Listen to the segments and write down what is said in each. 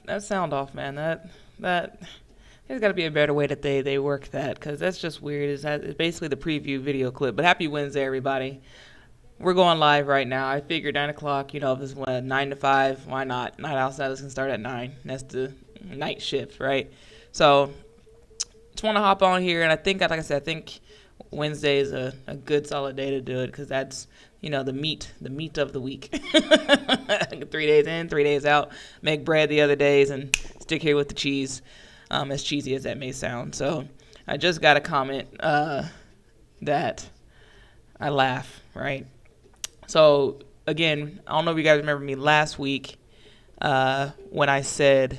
That sound off, man. That there's got to be a better way that they work that, because that's just weird. It's basically the preview video clip. But happy Wednesday, everybody. We're going live right now. I figured 9 o'clock. If it's 9 to 5, why not? Night Outsiders can start at 9. That's the night shift, right? So just want to hop on here, and I think, like I said, I think Wednesday is a good solid day to do it, because that's the meat of the week. 3 days in, 3 days out. Make bread the other days and stick here with the cheese, as cheesy as that may sound. So I just got a comment that I laugh, right? So again, I don't know if you guys remember me last week when I said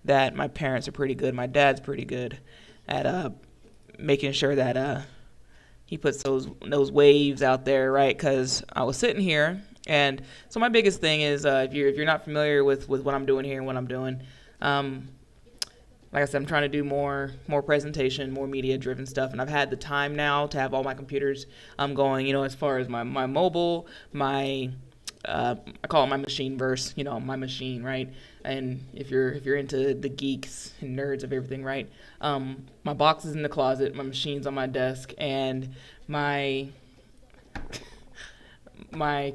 that my parents are pretty good. My dad's pretty good at making sure that he puts those waves out there, right? Because I was sitting here, and so my biggest thing is if you're not familiar with what I'm doing here and what I'm doing, like I said, I'm trying to do more presentation, more media-driven stuff, and I've had the time now to have all my computers going. As far as my mobile, my I call it my machine verse. My machine, right? And if you're into the geeks and nerds of everything, right? My box is in the closet, my machine's on my desk, and my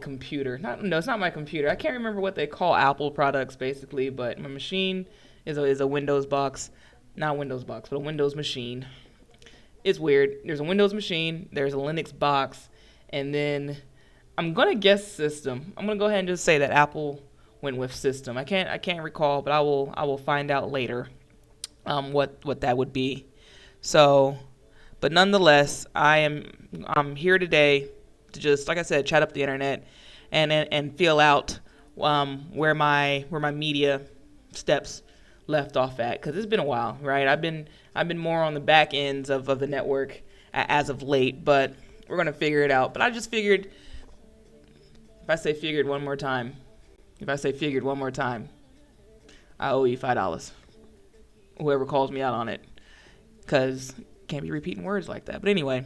computer. No, it's not my computer. I can't remember what they call Apple products basically, but my machine is a Windows box, not Windows box, but a Windows machine. It's weird. There's a Windows machine, there's a Linux box, and then I'm gonna guess system. I'm gonna go ahead and just say that Apple went with system. I can't recall, but I will find out later what that would be. So, but nonetheless, I'm here today to just, like I said, chat up the internet and feel out where my media steps left off at, because it's been a while, right? I've been more on the back ends of the network as of late, but we're gonna figure it out. But I just figured, if I say figured one more time, I owe you $5. Whoever calls me out on it, because can't be repeating words like that. But anyway,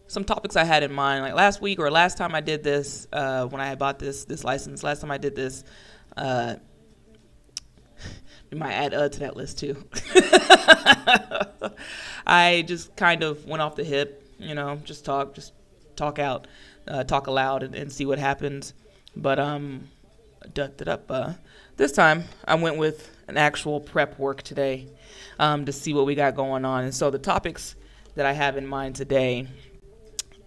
some topics I had in mind, like last week or last time I did this, when I had bought this license. Last time I did this, we might add to that list too. I just kind of went off the hip, just talk out, talk aloud, and see what happens. But ducked it up. This time I went with an actual prep work today, to see what we got going on. And so the topics that I have in mind today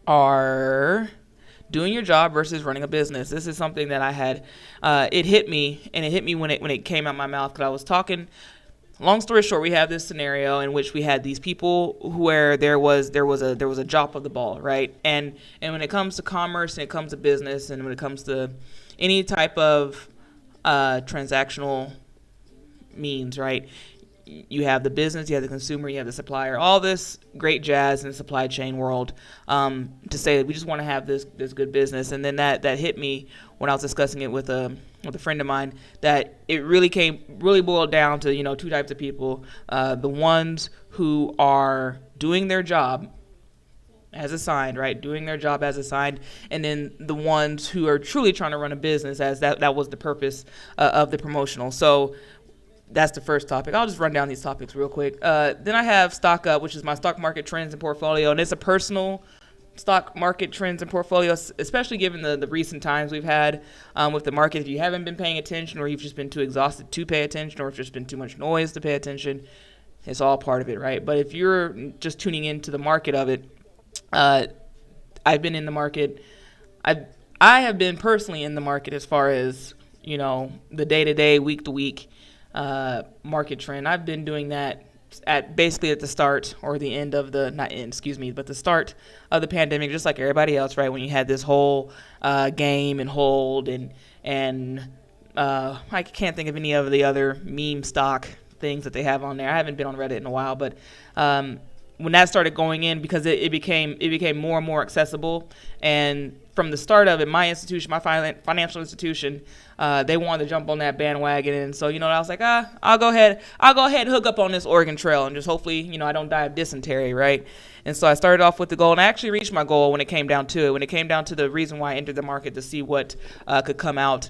are doing your job versus running a business. This is something that I had, it hit me when it came out my mouth, because I was talking. Long story short, we have this scenario in which we had these people where there was a drop of the ball, right? And when it comes to commerce, and it comes to business, and when it comes to any type of transactional means, right? You have the business, you have the consumer, you have the supplier, all this great jazz in the supply chain world, to say that we just want to have this good business. And then that hit me when I was discussing it with a friend of mine, that it really boiled down to, two types of people. The ones who are doing their job as assigned, right? Doing their job as assigned. And then the ones who are truly trying to run a business, as that was the purpose of the promotional. So that's the first topic. I'll just run down these topics real quick. Then I have Stock Up, which is my stock market trends and portfolio. And it's a personal stock market trends and portfolio, especially given the recent times we've had with the market. If you haven't been paying attention, or you've just been too exhausted to pay attention, or if there's been too much noise to pay attention, it's all part of it, right? But if you're just tuning into the market of it, I've been in the market. I have been personally in the market as far as, the day-to-day, week-to-week market trend. I've been doing that at the start, or the end of the, not end, excuse me, but the start of the pandemic, just like everybody else, right? When you had this whole game and hold and I can't think of any of the other meme stock things that they have on there. I haven't been on Reddit in a while, but when that started going in, because it became more and more accessible, and from the start of it, my institution, my financial institution, they wanted to jump on that bandwagon, and so I was like, I'll go ahead and hook up on this Oregon Trail, and just hopefully I don't die of dysentery, right? And so I started off with the goal, and I actually reached my goal when it came down to it. When it came down to the reason why I entered the market to see what could come out,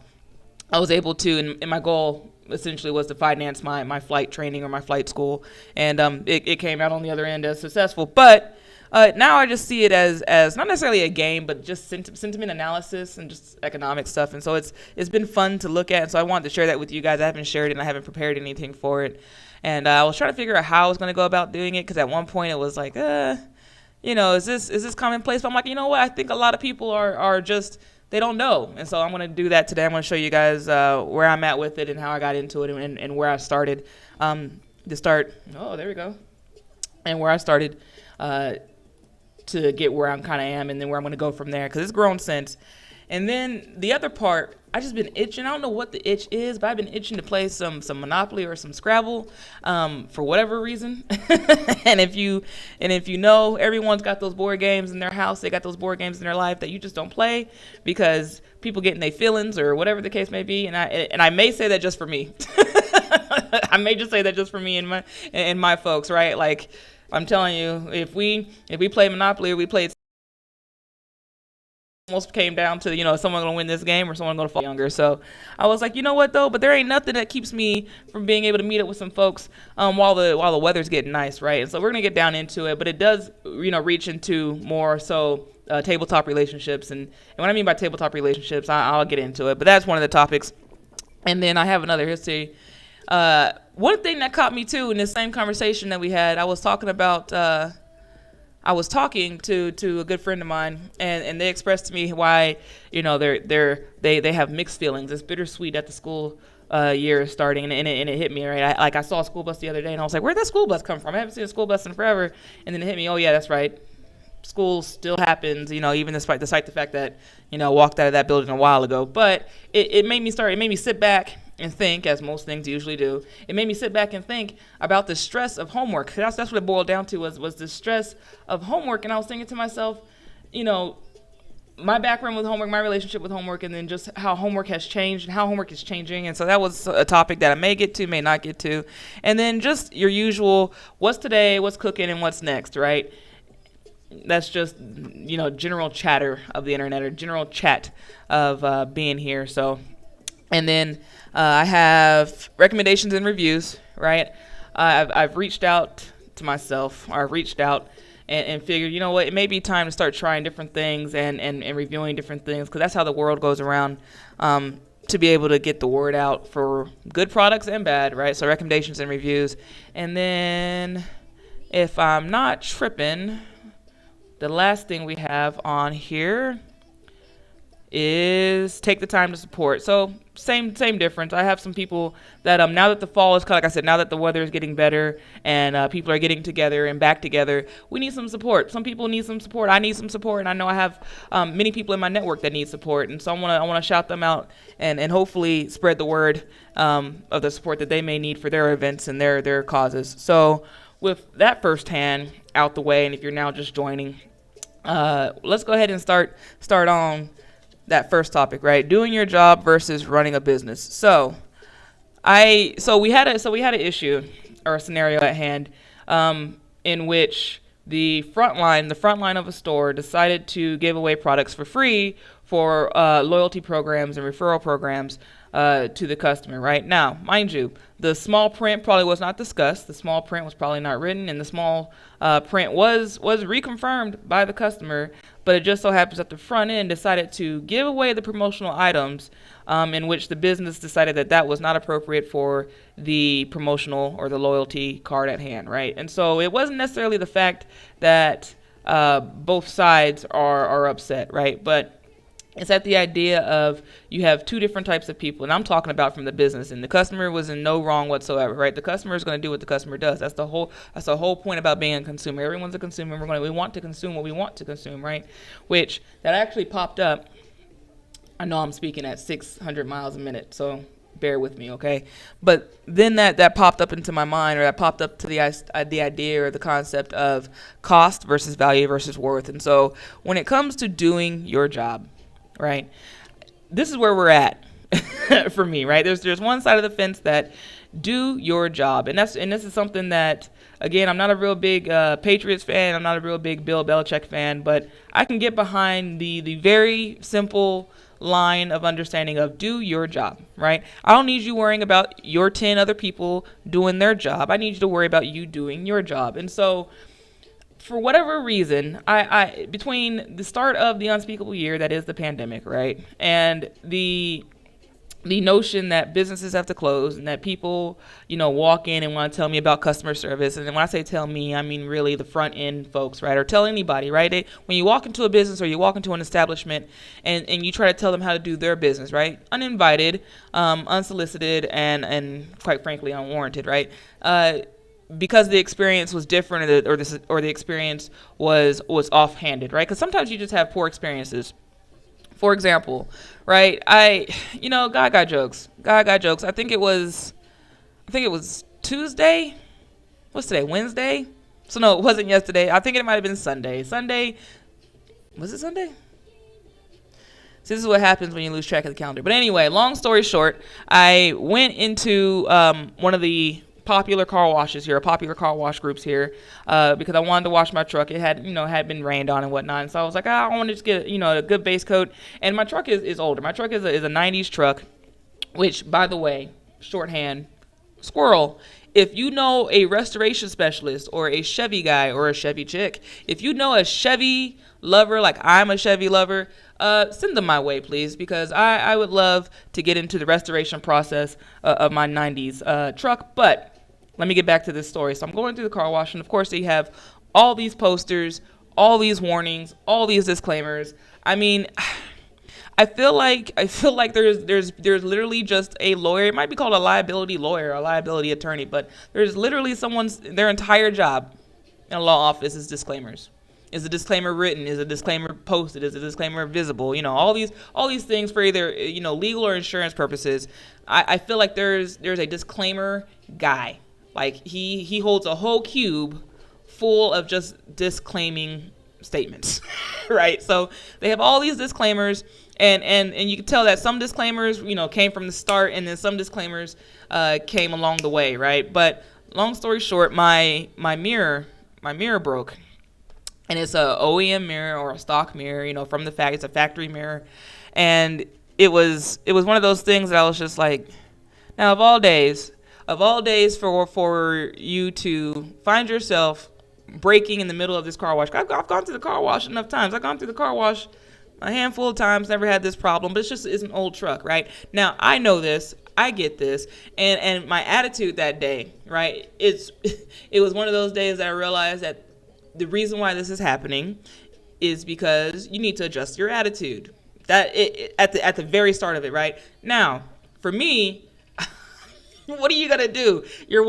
I was able to, and my goal essentially was to finance my flight training or my flight school, and it came out on the other end as successful. But now I just see it as not necessarily a game, but just sentiment analysis and just economic stuff. And so it's been fun to look at, and so I wanted to share that with you guys. I haven't shared it, and I haven't prepared anything for it. And I was trying to figure out how I was going to go about doing it, because at one point it was like, is this commonplace? But I'm like, you know what? I think a lot of people are just, they don't know. And so I'm going to do that today. I'm going to show you guys where I'm at with it and how I got into it, and where I started. Oh, there we go. And where I started to get where I kind of am, and then where I'm going to go from there, because it's grown since. And then the other part, I just been itching. I don't know what the itch is, but I've been itching to play some Monopoly or some Scrabble for whatever reason. and if you know, everyone's got those board games in their house. They got those board games in their life that you just don't play because people get in their feelings or whatever the case may be. And I may say that just for me. I may just say that just for me and my folks, right? Like, I'm telling you, if we play Monopoly or we played, almost came down to is someone gonna win this game or someone gonna fall younger. So I was like, you know what though, but there ain't nothing that keeps me from being able to meet up with some folks while the weather's getting nice, right? And so we're gonna get down into it, but it does reach into more so tabletop relationships, and what I mean by tabletop relationships, I'll get into it, but that's one of the topics. And then I have another history. One thing that caught me too in this same conversation that we had, I was talking to a good friend of mine, and they expressed to me why they have mixed feelings. It's bittersweet at the school year starting, and it hit me, right? I saw a school bus the other day, and I was like, where'd that school bus come from? I haven't seen a school bus in forever. And then it hit me, oh yeah, that's right. School still happens, even despite the fact that walked out of that building a while ago. But it made me sit back and think, as most things usually do. It made me sit back and think about the stress of homework. That's what it boiled down to, was the stress of homework. And I was thinking to myself, my background with homework, my relationship with homework, and then just how homework has changed and how homework is changing. And so that was a topic that I may get to, may not get to. And then just your usual, what's today, what's cooking, and what's next, right? That's just, general chatter of the internet, or general chat of being here. So, and then I have recommendations and reviews, right? I've reached out to myself, or I've reached out and figured, it may be time to start trying different things and reviewing different things, because that's how the world goes around, to be able to get the word out for good products and bad, right? So recommendations and reviews. And then if I'm not tripping, the last thing we have on here is take the time to support. So same difference. I have some people that now that the fall is, like I said, now that the weather is getting better and people are getting together and back together, we need some support. Some people need some support. I need some support, and I know I have many people in my network that need support, and so I want to shout them out and hopefully spread the word of the support that they may need for their events and their causes. So with that firsthand out the way, and if you're now just joining, let's go ahead and start on that first topic, right? Doing your job versus running a business. So we had an issue or a scenario at hand in which the front line of a store decided to give away products for free for loyalty programs and referral programs to the customer. Right now, mind you, the small print probably was not discussed. The small print was probably not written, and the small print was reconfirmed by the customer. But it just so happens that the front end decided to give away the promotional items, in which the business decided that was not appropriate for the promotional or the loyalty card at hand, right? And so it wasn't necessarily the fact that both sides are upset, right? But it's at the idea of you have two different types of people, and I'm talking about from the business, and the customer was in no wrong whatsoever, right? The customer is going to do what the customer does. That's the whole point about being a consumer. Everyone's a consumer. We want to consume what we want to consume, right? Which that actually popped up I know I'm speaking at 600 miles a minute, so bear with me, okay? But then that popped up into my mind, or that popped up to the idea or the concept of cost versus value versus worth. And so when it comes to doing your job, right, this is where we're at for me, right? There's one side of the fence that do your job, and this is something that, again, I'm not a real big Patriots fan. I'm not a real big Bill Belichick fan, but I can get behind the very simple line of understanding of do your job, right? I don't need you worrying about your 10 other people doing their job. I need you to worry about you doing your job. And so for whatever reason, I between the start of the unspeakable year that is the pandemic, right, and the notion that businesses have to close and that people, walk in and want to tell me about customer service. And when I say tell me, I mean really the front end folks, right? Or tell anybody, right? When you walk into a business or you walk into an establishment and you try to tell them how to do their business, right? Uninvited, unsolicited, and quite frankly, unwarranted, right? Because the experience was different or the experience was offhanded, right? Because sometimes you just have poor experiences. For example, right? Gaga jokes. I think it was Tuesday. What's today? Wednesday? So no, it wasn't yesterday. I think it might have been Sunday. Was it Sunday? So this is what happens when you lose track of the calendar. But anyway, long story short, I went into one of the popular car wash groups here, because I wanted to wash my truck. It had been rained on and whatnot, and so I was like, I want to just get a good base coat. And my truck is older. My truck is a 90s truck, which, by the way, shorthand, squirrel. If you know a restoration specialist or a Chevy guy or a Chevy chick, if you know a Chevy lover, like I'm a Chevy lover, send them my way, please, because I would love to get into the restoration process of my 90s truck. But let me get back to this story. So I'm going through the car wash, and of course they have all these posters, all these warnings, all these disclaimers. I mean, I feel like there's literally just a lawyer. It might be called a liability lawyer, a liability attorney, but there's literally their entire job in a law office is disclaimers. Is a disclaimer written? Is a disclaimer posted? Is a disclaimer visible? All these things for either legal or insurance purposes. I feel like there's a disclaimer guy. Like he holds a whole cube full of just disclaiming statements, right? So they have all these disclaimers, and you can tell that some disclaimers came from the start, and then some disclaimers came along the way, right? But long story short, my mirror broke. And it's a OEM mirror or a stock mirror, from the it's a factory mirror. And it was one of those things that I was just like, now of all days for you to find yourself breaking in the middle of this car wash. I've gone through the car wash enough times. I've gone through the car wash a handful of times, never had this problem, but it's an old truck, right? Now, I know this. I get this. And my attitude that day, right, it was one of those days that I realized that the reason why this is happening is because you need to adjust your attitude. That at the very start of it, right? Now, for me, what are you gonna do? You're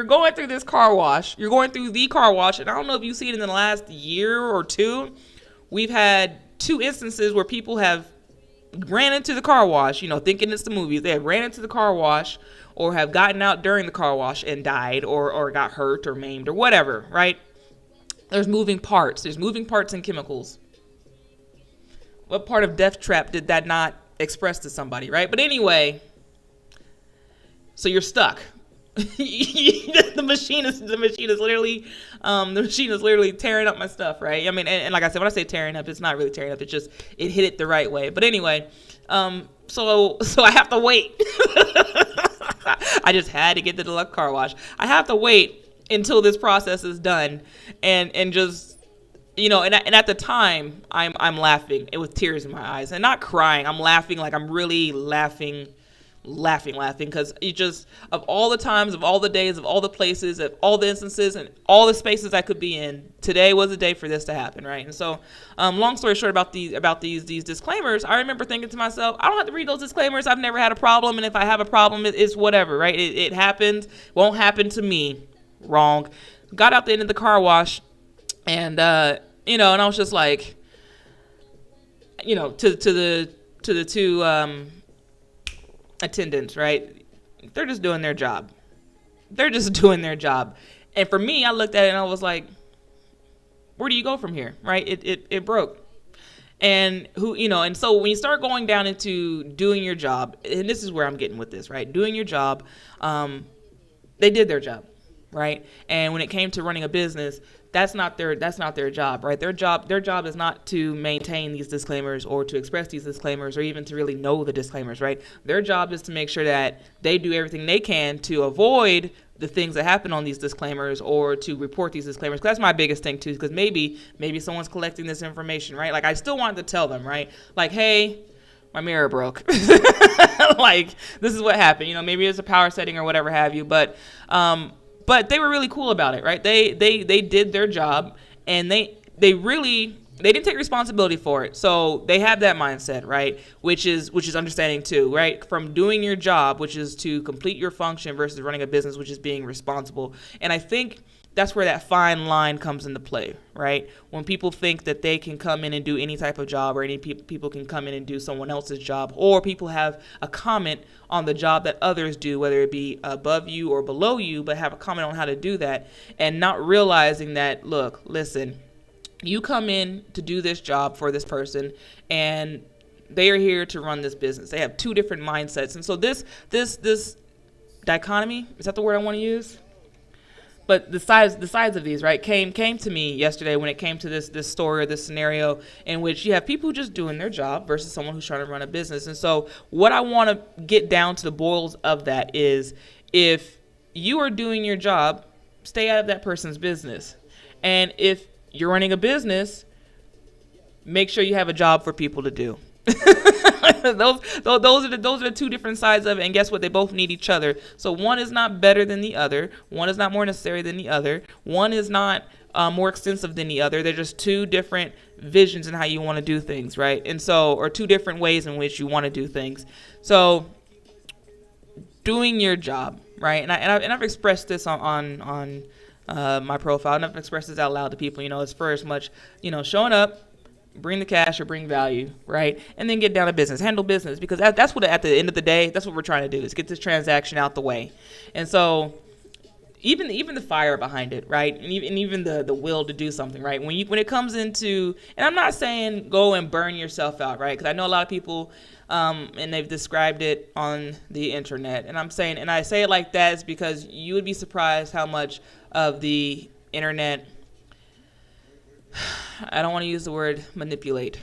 going through this car wash. You're going through the car wash, and I don't know if you've seen it in the last year or two. We've had 2 instances where people have ran into the car wash, thinking it's the movies. They have ran into the car wash or have gotten out during the car wash and died or got hurt or maimed or whatever, right? There's moving parts. There's moving parts and chemicals. What part of Death Trap did that not express to somebody, right? But anyway, so you're stuck. the machine is literally tearing up my stuff, right? I mean, and like I said, when I say tearing up, it's not really tearing up. It's just it hit it the right way. But anyway, so I have to wait. I just had to get to the car wash. I have to wait until this process is done, and just and at the time I'm laughing with tears in my eyes and not crying. I'm laughing, like I'm really laughing because it just, of all the times, of all the days, of all the places, of all the instances and all the spaces I could be in, today was the day for this to happen, right? And so long story short about these disclaimers, I remember thinking to myself, I don't have to read those disclaimers. I've never had a problem, and if I have a problem, it's whatever, right? It happened, won't happen to me. Wrong. Got out the end of the car wash, and and I was just like, to to the two attendants, right? They're just doing their job. They're just doing their job. And for me, I looked at it and I was like, where do you go from here, right? It broke. And and so when you start going down into doing your job, and this is where I'm getting with this, right? Doing your job, they did their job, right? And when it came to running a business, that's not their job, right? Their job is not to maintain these disclaimers or to express these disclaimers or even to really know the disclaimers, right? Their job is to make sure that they do everything they can to avoid the things that happen on these disclaimers or to report these disclaimers. 'Cause that's my biggest thing too, because maybe someone's collecting this information, right? Like I still wanted to tell them, right? Like, hey, my mirror broke. Like, this is what happened. Maybe it's a power setting or whatever have you, but they were really cool about it, right? They did their job, and they didn't take responsibility for it. So they have that mindset, right? Which is understanding too, right? From doing your job, which is to complete your function, versus running a business, which is being responsible. And I think that's where that fine line comes into play, right? When people think that they can come in and do any type of job, or any people can come in and do someone else's job, or people have a comment on the job that others do, whether it be above you or below you, but have a comment on how to do that, and not realizing that, look, listen, you come in to do this job for this person, and they are here to run this business. They have two different mindsets. And so this dichotomy, is that the word I want to use? But the sides of these, right, came to me yesterday when it came to this story or this scenario in which you have people just doing their job versus someone who's trying to run a business. And so what I want to get down to the boils of that is, if you are doing your job, stay out of that person's business. And if you're running a business, make sure you have a job for people to do. those are the two different sides of it, and guess what? They both need each other. So one is not better than the other. One is not more necessary than the other. One is not more extensive than the other. They're just two different visions in how you want to do things, right? And so, or two different ways in which you want to do things. So, doing your job, right? And I've expressed this on my profile, and I've expressed this out loud to people. It's for as much, showing up, bring the cash or bring value, right? And then get down to business, handle business, because that's what, at the end of the day, that's what we're trying to do, is get this transaction out the way. And so even the fire behind it, right? And even the will to do something, right? When it comes into, and I'm not saying go and burn yourself out, right? Because I know a lot of people, and they've described it on the internet. And I'm saying, and I say it like that is because you would be surprised how much of the internet, I don't want to use the word manipulate,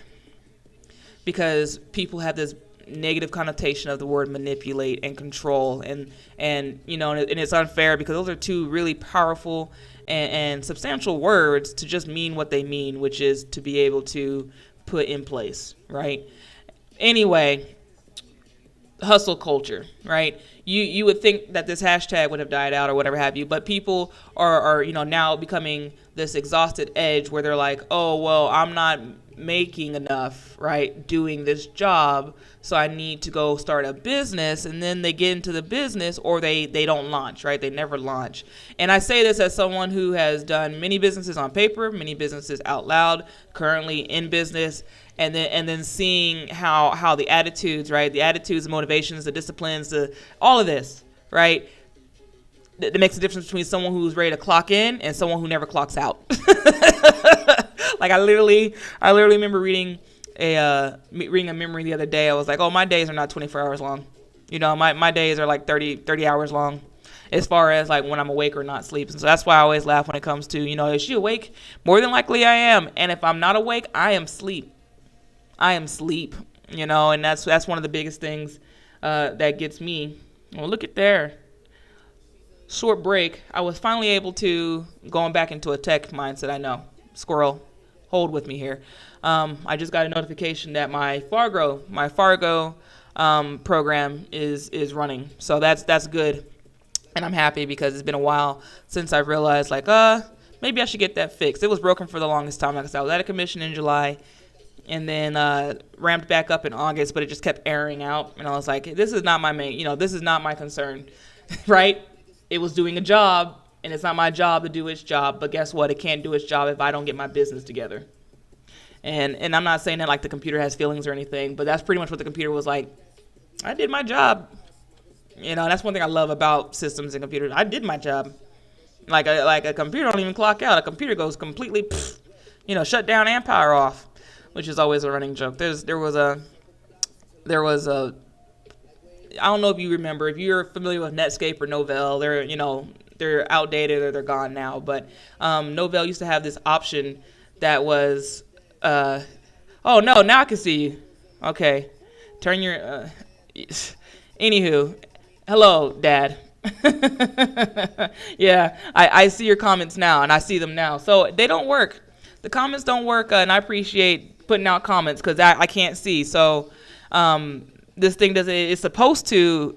because people have this negative connotation of the word manipulate and control, and it's unfair, because those are two really powerful and substantial words to just mean what they mean, which is to be able to put in place, right? Anyway, hustle culture, right? You would think that this hashtag would have died out or whatever have you, but people are now becoming this exhausted edge where they're like, oh, well, I'm not making enough, right, doing this job, so I need to go start a business. And then they get into the business, or they don't launch, right? They never launch. And I say this as someone who has done many businesses on paper, many businesses out loud, currently in business, and then seeing how the attitudes, right, the attitudes, the motivations, the disciplines, all of this, right, that makes a difference between someone who's ready to clock in and someone who never clocks out. Like I literally remember reading a memory the other day. I was like, oh, my days are not 24 hours long. My days are like 30 hours long, as far as like when I'm awake or not sleep. And so that's why I always laugh when it comes to, is she awake? More than likely I am. And if I'm not awake, I am sleep. And that's one of the biggest things that gets me. Well, look at there. Short break. I was finally able to going back into a tech mindset. I know. Squirrel, hold with me here. I just got a notification that my Fargo program is running. So that's good. And I'm happy, because it's been a while since I realized, like, maybe I should get that fixed. It was broken for the longest time. Like I said, I was out of commission in July, and then ramped back up in August, but it just kept airing out. And I was like, this is not my this is not my concern, right? It was doing a job, and it's not my job to do its job. But guess what? It can't do its job if I don't get my business together. And I'm not saying that like the computer has feelings or anything, but that's pretty much what the computer was like. I did my job. That's one thing I love about systems and computers. I did my job. Like a computer don't even clock out. A computer goes completely, shut down and power off, which is always a running joke. There was a I don't know if you remember, if you're familiar with Netscape or Novell, they're outdated or they're gone now. But Novell used to have this option that was, oh no, now I can see you. Okay, turn your, anywho, hello, Dad. Yeah, I see your comments now, and I see them now. So they don't work. The comments don't work, and I appreciate putting out comments because I can't see. So this thing doesn't. It's supposed to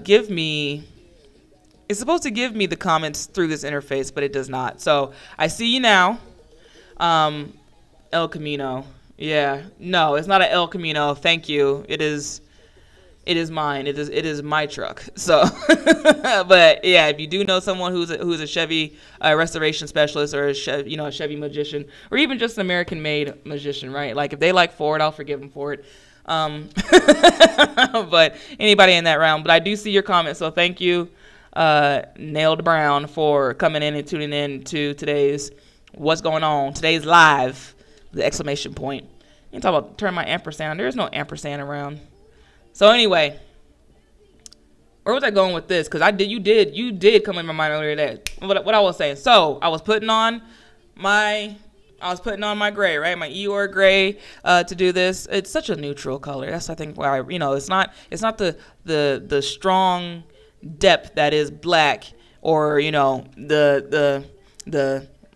give me. It's supposed to give me the comments through this interface, but it does not. So I see you now. El Camino. Yeah. No, it's not an El Camino. Thank you. It is mine. It is my truck. So, but yeah, if you do know someone who's a Chevy restoration specialist or a Chevy magician, or even just an American-made magician, right? Like if they like Ford, I'll forgive them for it. But anybody in that realm. But I do see your comment, so thank you, Nailed Brown, for coming in and tuning in to today's What's Going On. Today's live, the exclamation point. You can talk about turn my ampersand. There's no ampersand around. So anyway, where was I going with this? Because you did come in my mind earlier today. What I was saying. So I was putting on my gray, right? My Eeyore gray to do this. It's such a neutral color. That's I think why it's not the strong depth that is black, or the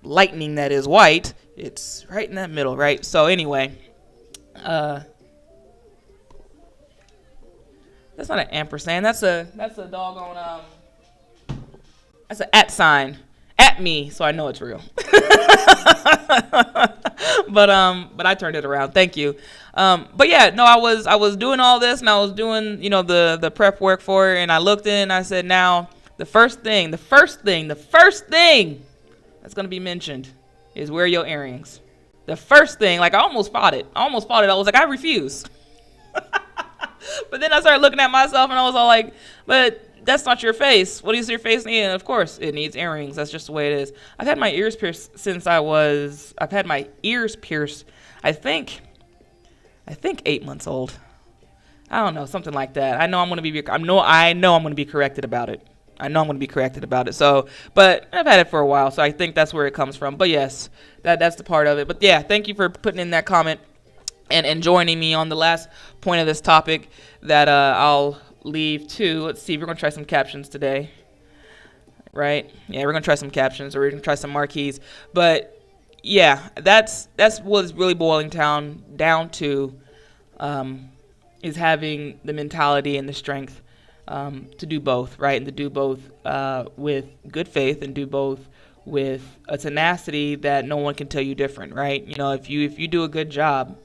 lightning that is white. It's right in that middle, right? So anyway, that's not an ampersand. That's a doggone that's an at sign at me, so I know it's real. But I turned it around. Thank you. But yeah, no, I was doing all this, and I was doing the prep work for it, and I looked in and I said, now the first thing that's gonna be mentioned is wear your earrings. The first thing, like I almost fought it. I was like, I refuse. But then I started looking at myself, and I was all like, but that's not your face. What does your face need? And of course, it needs earrings. That's just the way it is. I've had my ears pierced I think 8 months old. I don't know, something like that. I know I'm going to be corrected about it. So, but I've had it for a while, so I think that's where it comes from. But yes, that's the part of it. But yeah, thank you for putting in that comment and joining me on the last point of this topic that I'll leave to. Let's see, we're going to try some captions today, right? Yeah, we're going to try some captions, or we're going to try some marquees. But yeah, that's what it's really boiling down to, is having the mentality and the strength to do both, right? And to do both with good faith, and do both with a tenacity that no one can tell you different, right? If you do a good job,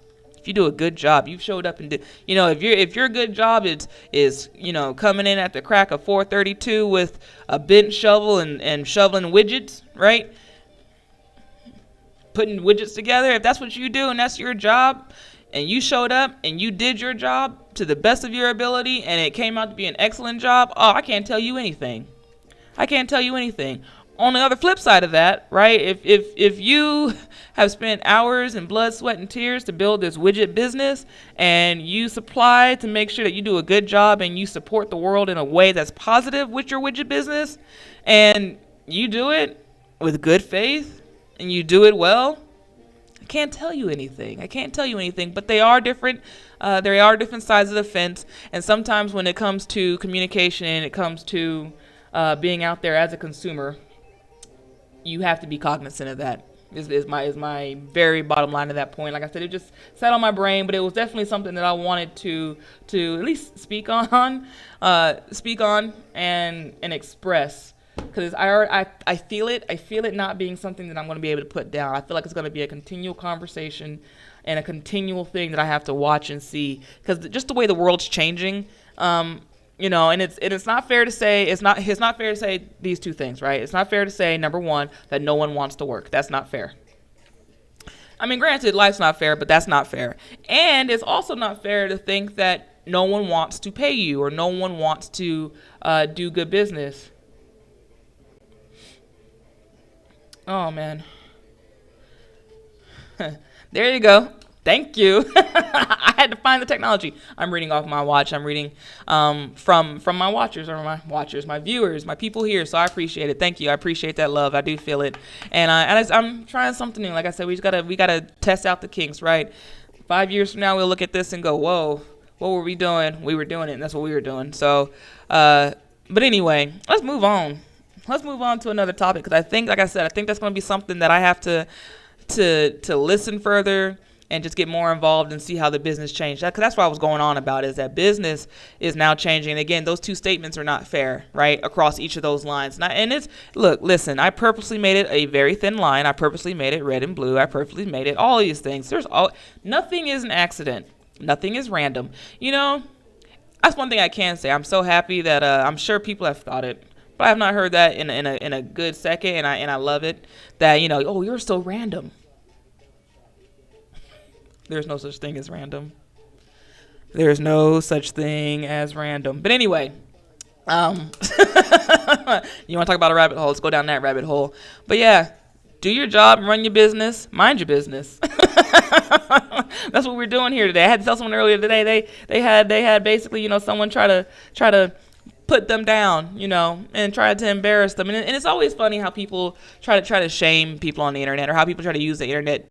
you've showed up and did. If your good job is coming in at the crack of 4:32 with a bent shovel and shoveling widgets, right? Putting widgets together. If that's what you do and that's your job, and you showed up and you did your job to the best of your ability, and it came out to be an excellent job, I can't tell you anything. On the other flip side of that, right, if you have spent hours and blood, sweat, and tears to build this widget business, and you supply to make sure that you do a good job and you support the world in a way that's positive with your widget business, and you do it with good faith, and you do it well, I can't tell you anything, but they are different. There are different sides of the fence, and sometimes when it comes to communication and it comes to being out there as a consumer, you have to be cognizant of that. Is my very bottom line to that point. Like I said, it just sat on my brain, but it was definitely something that I wanted to at least speak on and express, because I feel it not being something that I'm going to be able to put down. I feel like it's going to be a continual conversation and a continual thing that I have to watch and see, because just the way the world's changing. And it's not fair to say it's not fair to say these two things, right? It's not fair to say, number one, that no one wants to work. That's not fair. I mean, granted, life's not fair, but that's not fair. And it's also not fair to think that no one wants to pay you or no one wants to do good business. Oh, man. There you go. Thank you. I had to find the technology. I'm reading off my watch. I'm reading from my watchers, my viewers, my people here. So I appreciate it. Thank you. I appreciate that love. I do feel it. And I'm trying something new. Like I said, we gotta test out the kinks, right? 5 years from now, we'll look at this and go, whoa, what were we doing? We were doing it, and that's what we were doing. So, but anyway, let's move on. Let's move on to another topic because I think, like I said, I think that's going to be something that I have to listen further and just get more involved and see how the business changed. Because that's what I was going on about, is that business is now changing. And again, those two statements are not fair, right, across each of those lines. Listen, I purposely made it a very thin line. I purposely made it red and blue. I purposely made it all these things. Nothing is an accident. Nothing is random. That's one thing I can say. I'm so happy that I'm sure people have thought it, but I have not heard that in a good second, and I love it. That oh, you're so random. There's no such thing as random. There's no such thing as random. But anyway, you want to talk about a rabbit hole? Let's go down that rabbit hole. But yeah, do your job, run your business, mind your business. That's what we're doing here today. I had to tell someone earlier today. They had basically someone try to put them down, and try to embarrass them. And it's always funny how people try to shame people on the internet, or how people try to use the internet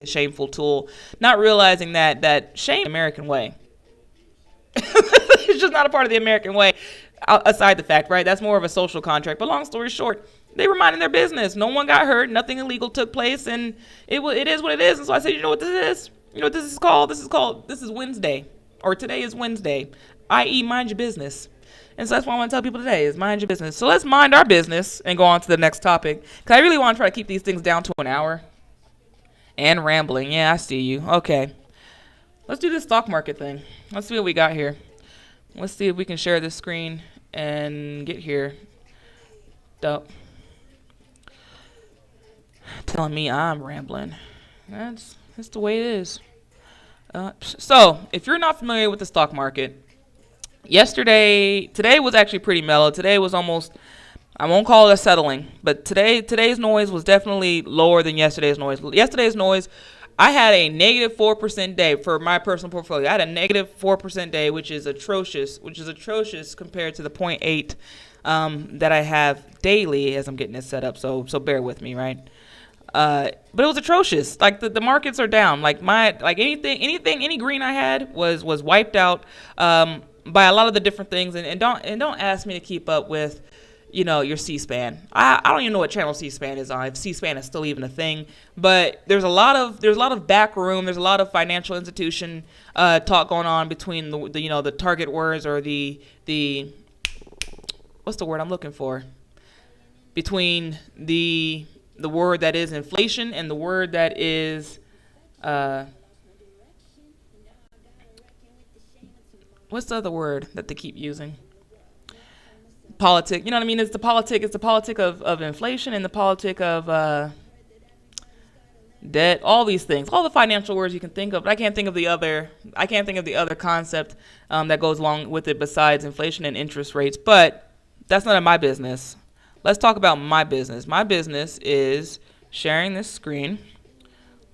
a shameful tool, not realizing that shame is the American way. It's just not a part of the American way, aside the fact, right? That's more of a social contract. But long story short, they were minding their business. No one got hurt. Nothing illegal took place, and it is what it is. And so I said, you know what this is? You know what this is called? This is Wednesday, or today is Wednesday, i.e. mind your business. And so that's what I want to tell people today, is mind your business. So let's mind our business and go on to the next topic, because I really want to try to keep these things down to an hour. And rambling. Yeah, I see you. Okay. Let's do this stock market thing. Let's see what we got here. Let's see if we can share this screen and get here. Dope. Telling me I'm rambling. That's the way it is. So, if you're not familiar with the stock market, today was actually pretty mellow. Today was almost, I won't call it a settling, but today's noise was definitely lower than yesterday's noise. Yesterday's noise, I had a negative 4% day for my personal portfolio. I had a negative 4% day, which is atrocious compared to the 0.8 that I have daily as I'm getting this set up. So bear with me, right? But it was atrocious. Like the markets are down. Any green I had was wiped out by a lot of the different things. And don't ask me to keep up with your C-SPAN. I don't even know what channel C-SPAN is on, if C-SPAN is still even a thing. But there's a lot of back room. There's a lot of financial institution talk going on between the target words, or the what's the word I'm looking for? Between the word that is inflation and the word that is what's the other word that they keep using? Politic, you know what I mean? It's the politic of inflation, and the politic of debt, all these things, all the financial words you can think of, but I can't think of the other concept that goes along with it besides inflation and interest rates. But that's none of my business. Let's talk about my business. My business is sharing this screen.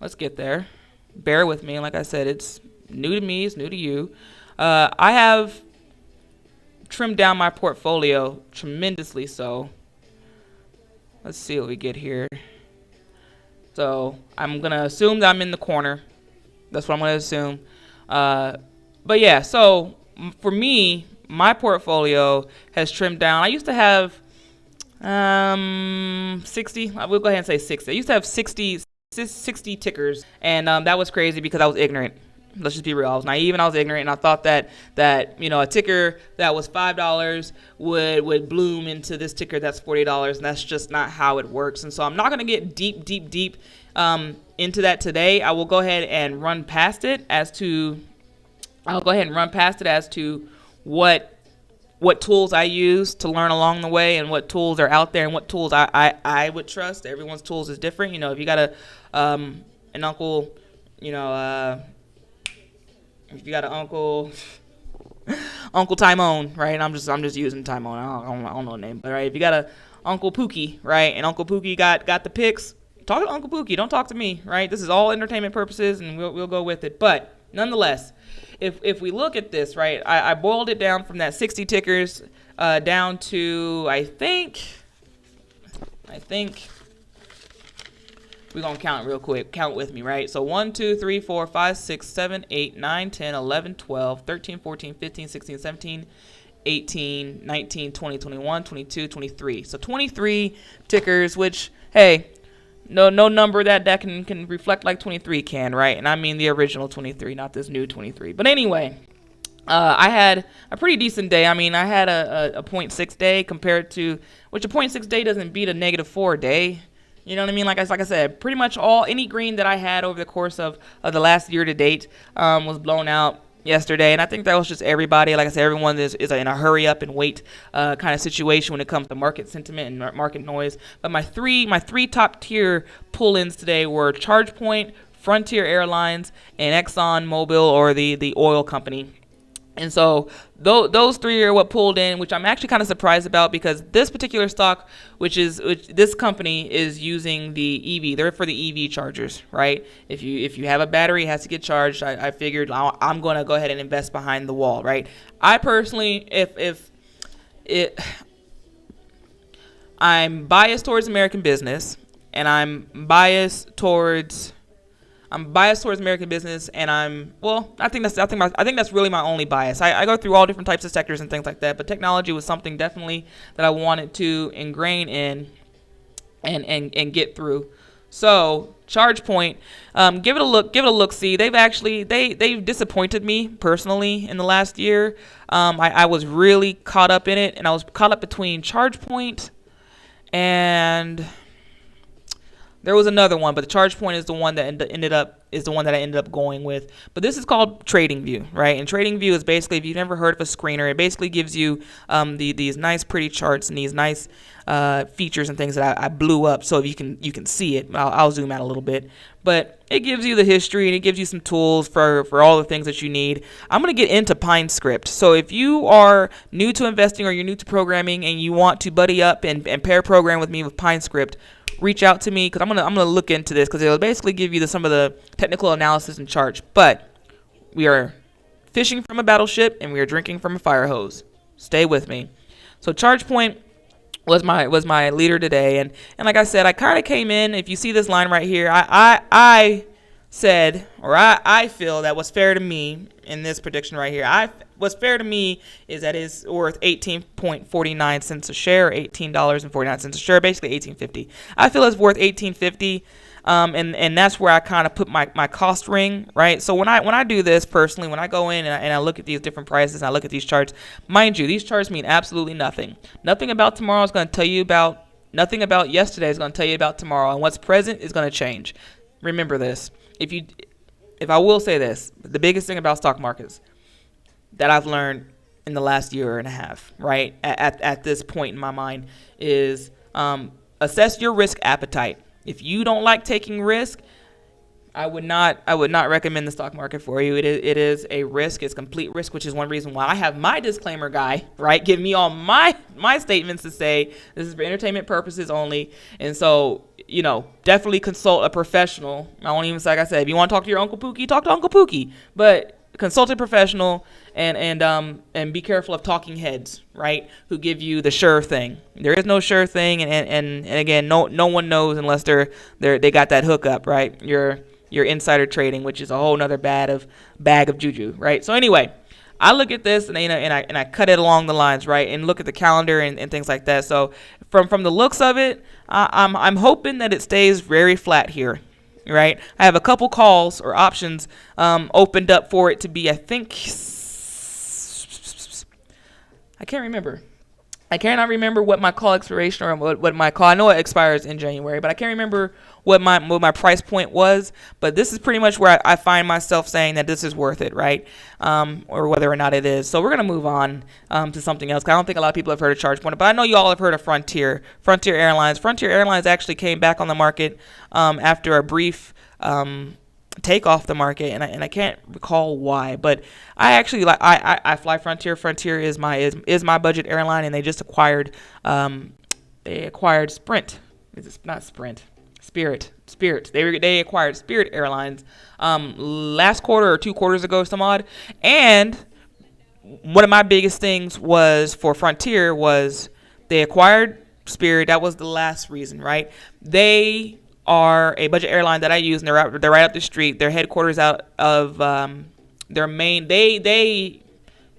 Let's get there. Bear with me. Like I said, it's new to me, it's new to you. I have trimmed down my portfolio tremendously so. Let's see what we get here. So I'm going to assume that I'm in the corner. That's what I'm going to assume. But yeah, so for me, my portfolio has trimmed down. I used to have 60. We'll go ahead and say 60. I used to have 60 tickers, and that was crazy because I was ignorant. Let's just be real. I was naive and I was ignorant, and I thought that a ticker that was $5 would bloom into this ticker that's $40, and that's just not how it works. And so I'm not going to get deep into that today. I will go ahead and run past it as to what what tools I use to learn along the way, and what tools are out there, and what tools I would trust. Everyone's tools is different. If you got an uncle, if you got an Uncle Timon, right? I'm just using Timon. I don't know the name, but right. If you got a Uncle Pookie, right, and Uncle Pookie got the picks, talk to Uncle Pookie. Don't talk to me, right? This is all entertainment purposes, and we'll go with it. But nonetheless, if we look at this, right, I boiled it down from that 60 tickers down to I think we're going to count real quick. Count with me, right? So 1, 2, 3, 4, 5, 6, 7, 8, 9, 10, 11, 12, 13, 14, 15, 16, 17, 18, 19, 20, 21, 22, 23. So 23 tickers, which, hey, no number that can reflect like 23 can, right? And I mean the original 23, not this new 23. But anyway, I had a pretty decent day. I mean, I had a 0.6 day compared to, which a 0.6 day doesn't beat a -4 day. You know what I mean? Like I said, pretty much any green that I had over the course of the last year to date was blown out yesterday. And I think that was just everybody. Like I said, everyone is in a hurry up and wait kind of situation when it comes to market sentiment and market noise. But my three top tier pull-ins today were ChargePoint, Frontier Airlines, and Exxon Mobil, or the oil company. And so those three are what pulled in, which I'm actually kind of surprised about, because this particular stock, which this company is using the EV. They're for the EV chargers, right? If you have a battery, it has to get charged. I figured I'm going to go ahead and invest behind the wall, right? I personally, I'm biased towards American business, and I'm biased towards American business, and I think that's really my only bias. I go through all different types of sectors and things like that, but technology was something definitely that I wanted to ingrain in and get through. So ChargePoint, give it a look. See, they've disappointed me personally in the last year. I was really caught up in it, and I was caught up between ChargePoint and there was another one, but the ChargePoint is the one that I ended up going with. But this is called TradingView, right? And TradingView is basically, if you've never heard of a screener, it basically gives you these nice, pretty charts and these nice features and things that I blew up so you can see it. I'll zoom out a little bit, but it gives you the history and it gives you some tools for all the things that you need. I'm gonna get into PineScript. So if you are new to investing or you're new to programming and you want to buddy up and pair program with me with PineScript, reach out to me, because I'm gonna look into this, because it'll basically give you some of the technical analysis and charts. But we are fishing from a battleship and we are drinking from a fire hose. Stay with me. So ChargePoint was my leader today, and like I said, I kind of came in. If you see this line right here, I said, or I feel that what's fair to me in this prediction right here, what's fair to me is that it's worth 18.49 cents a share, $18.49 a share, basically $18.50. I feel it's worth $18.50, and that's where I kind of put my cost ring, right? So when I do this personally, when I go in and I look at these different prices and I look at these charts, mind you, these charts mean absolutely nothing. Nothing about tomorrow is going to tell you about, nothing about yesterday is going to tell you about tomorrow, and what's present is going to change. Remember this. If I will say this, the biggest thing about stock markets that I've learned in the last year and a half, right, at this point in my mind, is assess your risk appetite. If you don't like taking risk, I would not recommend the stock market for you. It is a risk. It's complete risk, which is one reason why I have my disclaimer guy, right, give me all my statements to say this is for entertainment purposes only. And so, definitely consult a professional. I won't even say, like I said, if you want to talk to your Uncle Pookie, talk to Uncle Pookie. But consult a professional and be careful of talking heads, right, who give you the sure thing. There is no sure thing, and again, no one knows unless they got that hookup, right? Your insider trading, which is a whole nother bag of juju, right? So anyway, I look at this and I cut it along the lines, right, and look at the calendar and things like that. So from the looks of it, I'm hoping that it stays very flat here, right? I have a couple calls or options opened up for it to be, I think, I can't remember. I cannot remember what my call expiration or what my call. I know it expires in January, but I can't remember what my price point was. But this is pretty much where I find myself saying that this is worth it, right? Or whether or not it is. So we're gonna move on to something else. 'Cause I don't think a lot of people have heard of ChargePoint, but I know you all have heard of Frontier. Frontier Airlines. Frontier Airlines actually came back on the market after a brief take off the market, and I can't recall why, but I actually I fly Frontier. Frontier is my budget airline, and they just acquired Sprint. Is it not Sprint? Spirit. They acquired Spirit Airlines last quarter or 2 quarters ago, some odd. And one of my biggest things was for Frontier was they acquired Spirit. That was the last reason, right? They are a budget airline that I use, and they're right up the street. Their headquarters out of their main. They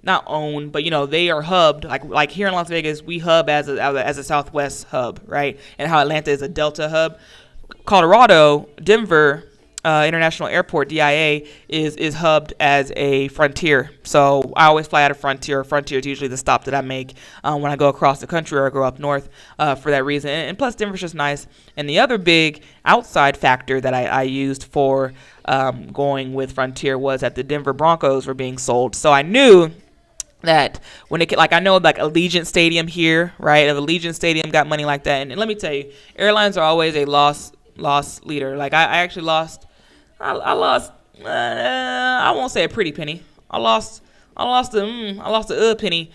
not own, but they are hubbed like here in Las Vegas. We hub as a Southwest hub, right? And how Atlanta is a Delta hub. Colorado, Denver International Airport (DIA) is hubbed as a Frontier. So I always fly out of Frontier. Frontier is usually the stop that I make when I go across the country or I go up north for that reason. And plus, Denver's just nice. And the other big outside factor that I used for going with Frontier was that the Denver Broncos were being sold. So I knew that when it I know Allegiant Stadium here, right? If Allegiant Stadium got money like that, and let me tell you, airlines are always a loss leader. Like I actually lost. I lost. I won't say a pretty penny. I lost a penny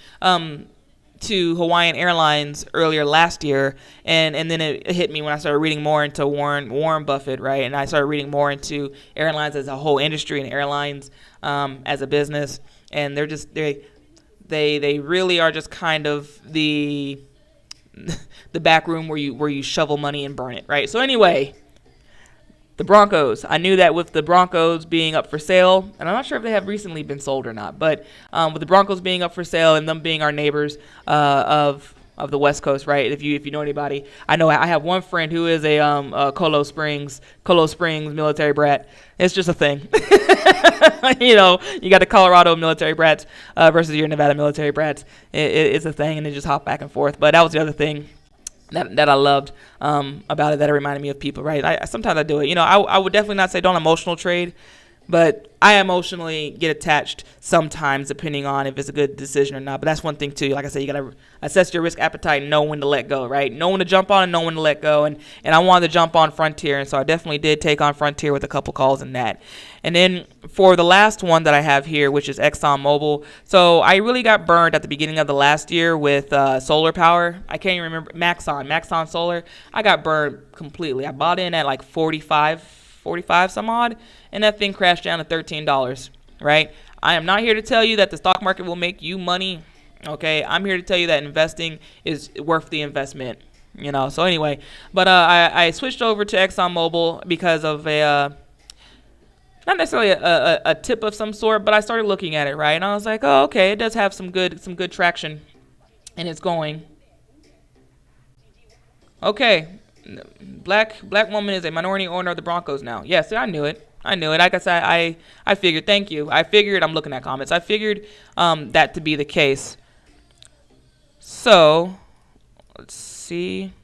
to Hawaiian Airlines earlier last year, and then it hit me when I started reading more into Warren Buffett, right? And I started reading more into airlines as a whole industry and airlines as a business, and they really are just kind of the back room where you shovel money and burn it, right? So anyway. The Broncos. I knew that with the Broncos being up for sale, and I'm not sure if they have recently been sold or not, but with the Broncos being up for sale and them being our neighbors of the West Coast, right? If you know anybody, I know I have one friend who is a Colo Springs military brat. It's just a thing. You got the Colorado military brats versus your Nevada military brats. It's a thing, and they just hop back and forth. But that was the other thing that I loved about it, that it reminded me of people, right? Sometimes I do it. I would definitely not say don't emotional trade, but I emotionally get attached sometimes depending on if it's a good decision or not. But that's one thing too. Like I said, you got to assess your risk appetite and know when to let go, right? Know when to jump on and know when to let go. And I wanted to jump on Frontier, and so I definitely did take on Frontier with a couple calls in that. And then for the last one that I have here, which is ExxonMobil. So I really got burned at the beginning of the last year with solar power. I can't even remember. Maxon Solar. I got burned completely. I bought in at like 45 some odd, and that thing crashed down to $13, right? I am not here to tell you that the stock market will make you money, okay? I'm here to tell you that investing is worth the investment, So anyway, but I switched over to ExxonMobil because of not necessarily a tip of some sort, but I started looking at it, right? And I was like, oh, okay, it does have some good traction, and it's going. Okay. Black woman is a minority owner of the Broncos now. Yes, I knew it. Like I said, I figured. Thank you. I'm looking at comments. I figured that to be the case. So, let's see.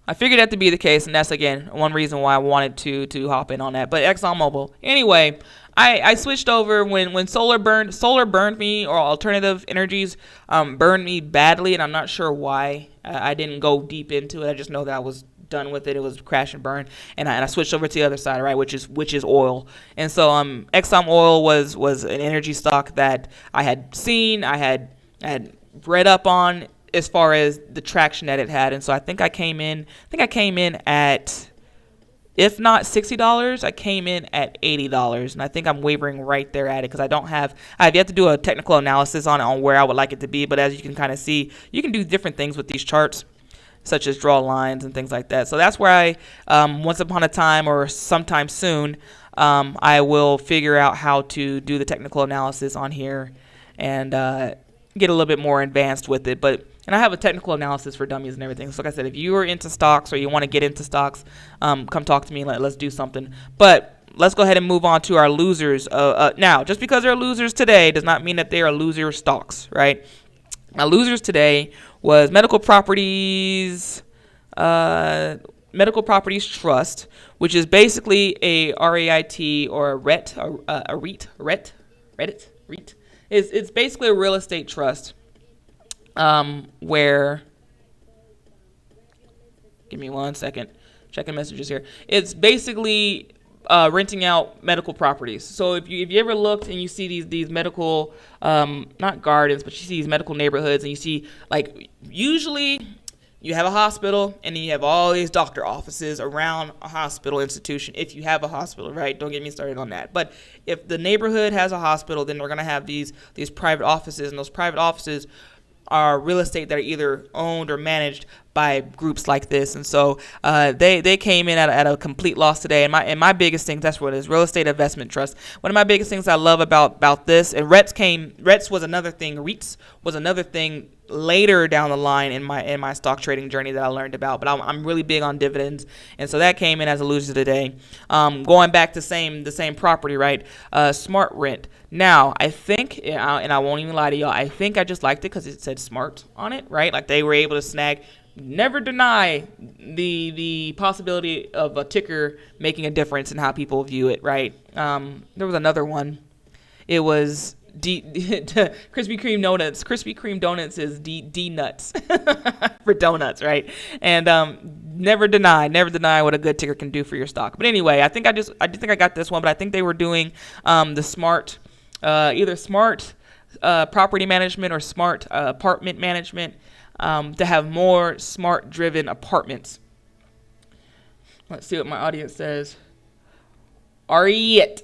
I figured that to be the case, and that's, again, one reason why I wanted to hop in on that. But ExxonMobil. Anyway, I switched over when solar burned me, or alternative energies burned me badly, and I'm not sure why. I didn't go deep into it. I just know that I was done with it. It was crash and burn, and I switched over to the other side, right, which is oil. And so Exxon Oil was an energy stock that I had seen, I had read up on as far as the traction that it had, and so I think I came in at, if not $60, I came in at $80, and I think I'm wavering right there at it because I have yet to do a technical analysis on where I would like it to be, but as you can kind of see, you can do different things with these charts, such as draw lines and things like that. So that's where once upon a time or sometime soon, I will figure out how to do the technical analysis on here and get a little bit more advanced with it, and I have a technical analysis for dummies and everything. So like I said, if you are into stocks or you want to get into stocks, come talk to me and let's do something. But let's go ahead and move on to our losers. Now, just because they're losers today does not mean that they are loser stocks, right? Now, losers today was Medical Properties Trust, which is basically a REIT or a REIT. It's basically a real estate trust, where, give me 1 second, checking messages here. It's basically renting out medical properties. So if you ever looked and you see these medical, not gardens, but you see these medical neighborhoods, and you see, like, usually you have a hospital and then you have all these doctor offices around a hospital institution. If you have a hospital, right? Don't get me started on that. But if the neighborhood has a hospital, then we're going to have these private offices, and those private offices are real estate that are either owned or managed by groups like this. And so they came in at a complete loss today. And my biggest thing, that's what it is, real estate investment trust. One of my biggest things I love about this, and REITs was another thing later down the line in my stock trading journey that I learned about. But I'm really big on dividends, and so that came in as a loser today. Going back to the same property, right? Smart Rent. Now, I think, and I won't even lie to y'all, I think I just liked it because it said smart on it, right? Like, they were able to snag. Never deny the possibility of a ticker making a difference in how people view it, right? There was another one. It was Krispy Kreme donuts. Krispy Kreme donuts is D nuts for donuts, right? And never deny what a good ticker can do for your stock. But anyway, I think I got this one, but I think they were doing the smart, either smart property management or smart apartment management, to have more smart driven apartments. Let's see what my audience says. Are it?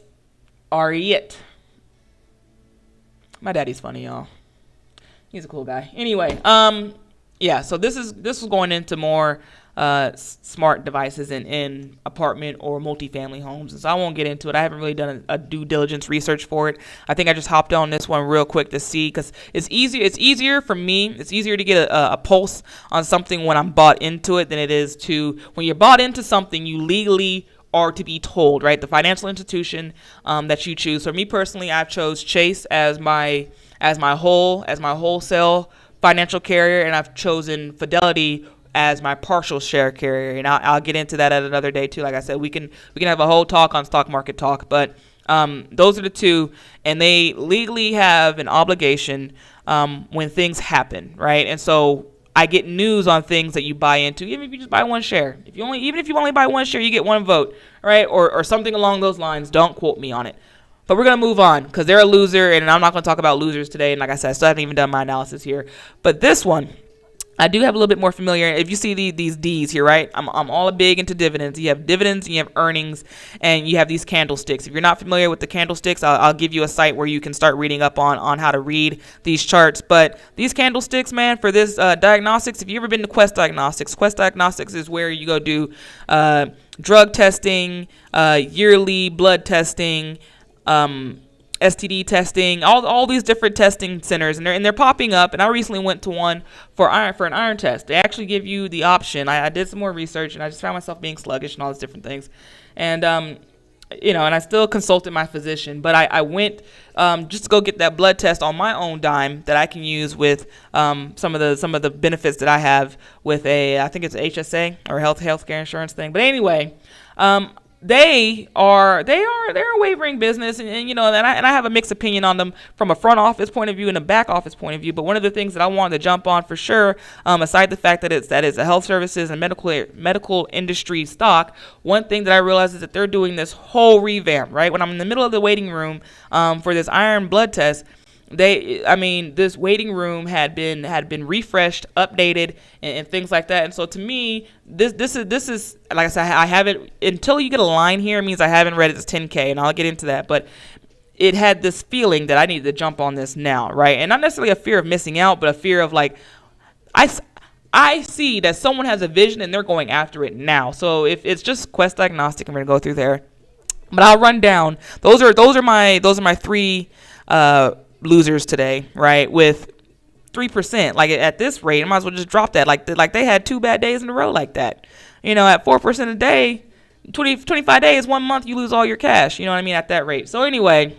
My daddy's funny, y'all. He's a cool guy. Anyway, yeah. So this is going into more smart devices in apartment or multifamily homes, and so I won't get into it. I haven't really done a due diligence research for it. I think I just hopped on this one real quick to see, because it's easier for me. It's easier to get a pulse on something when I'm bought into it than it is to when you're bought into something you legally are to be told, right? The financial institution that you choose. For me personally, I've chose Chase as my wholesale financial carrier, and I've chosen Fidelity as my partial share carrier, and I'll get into that at another day too. Like I said, we can have a whole talk on stock market talk, but those are the two, and they legally have an obligation when things happen, right? And so I get news on things that you buy into, even if you just buy one share. Even if you only buy one share, you get one vote, right? Or something along those lines. Don't quote me on it. But we're going to move on, because they're a loser, and I'm not going to talk about losers today. And like I said, I still haven't even done my analysis here. But this one, I do have a little bit more familiar. If you see these D's here, right? I'm all big into dividends. You have dividends, and you have earnings, and you have these candlesticks. If you're not familiar with the candlesticks, I'll give you a site where you can start reading up on how to read these charts. But these candlesticks, man, for this diagnostics, if you've ever been to Quest Diagnostics is where you go do drug testing, yearly blood testing, STD testing, all these different testing centers, and they're popping up. And I recently went to one for an iron test. They actually give you the option. I did some more research, and I just found myself being sluggish and all these different things. And and I still consulted my physician, but I went just to go get that blood test on my own dime that I can use with some of the benefits that I have with I think it's HSA or healthcare insurance thing. But anyway, they're a wavering business, and I have a mixed opinion on them from a front office point of view and a back office point of view. But one of the things that I wanted to jump on for sure, aside the fact that it's a health services and medical industry stock, one thing that I realized is that they're doing this whole revamp, right? When I'm in the middle of the waiting room for this iron blood test, this waiting room had been refreshed, updated, and things like that. And so to me, this is like I said, I haven't, until you get a line here, it means I haven't read its 10K, and I'll get into that. But it had this feeling that I needed to jump on this now, right? And not necessarily a fear of missing out, but a fear of like, I see that someone has a vision and they're going after it now. So if it's just Quest Diagnostic, I'm going to go through there, but I'll run down. Those are my three losers today, right? With 3%, like at this rate, I might as well just drop that. Like they had 2 bad days in a row like that. At 4% a day, 25 days, 1 month, you lose all your cash. You know what I mean? At that rate. So anyway,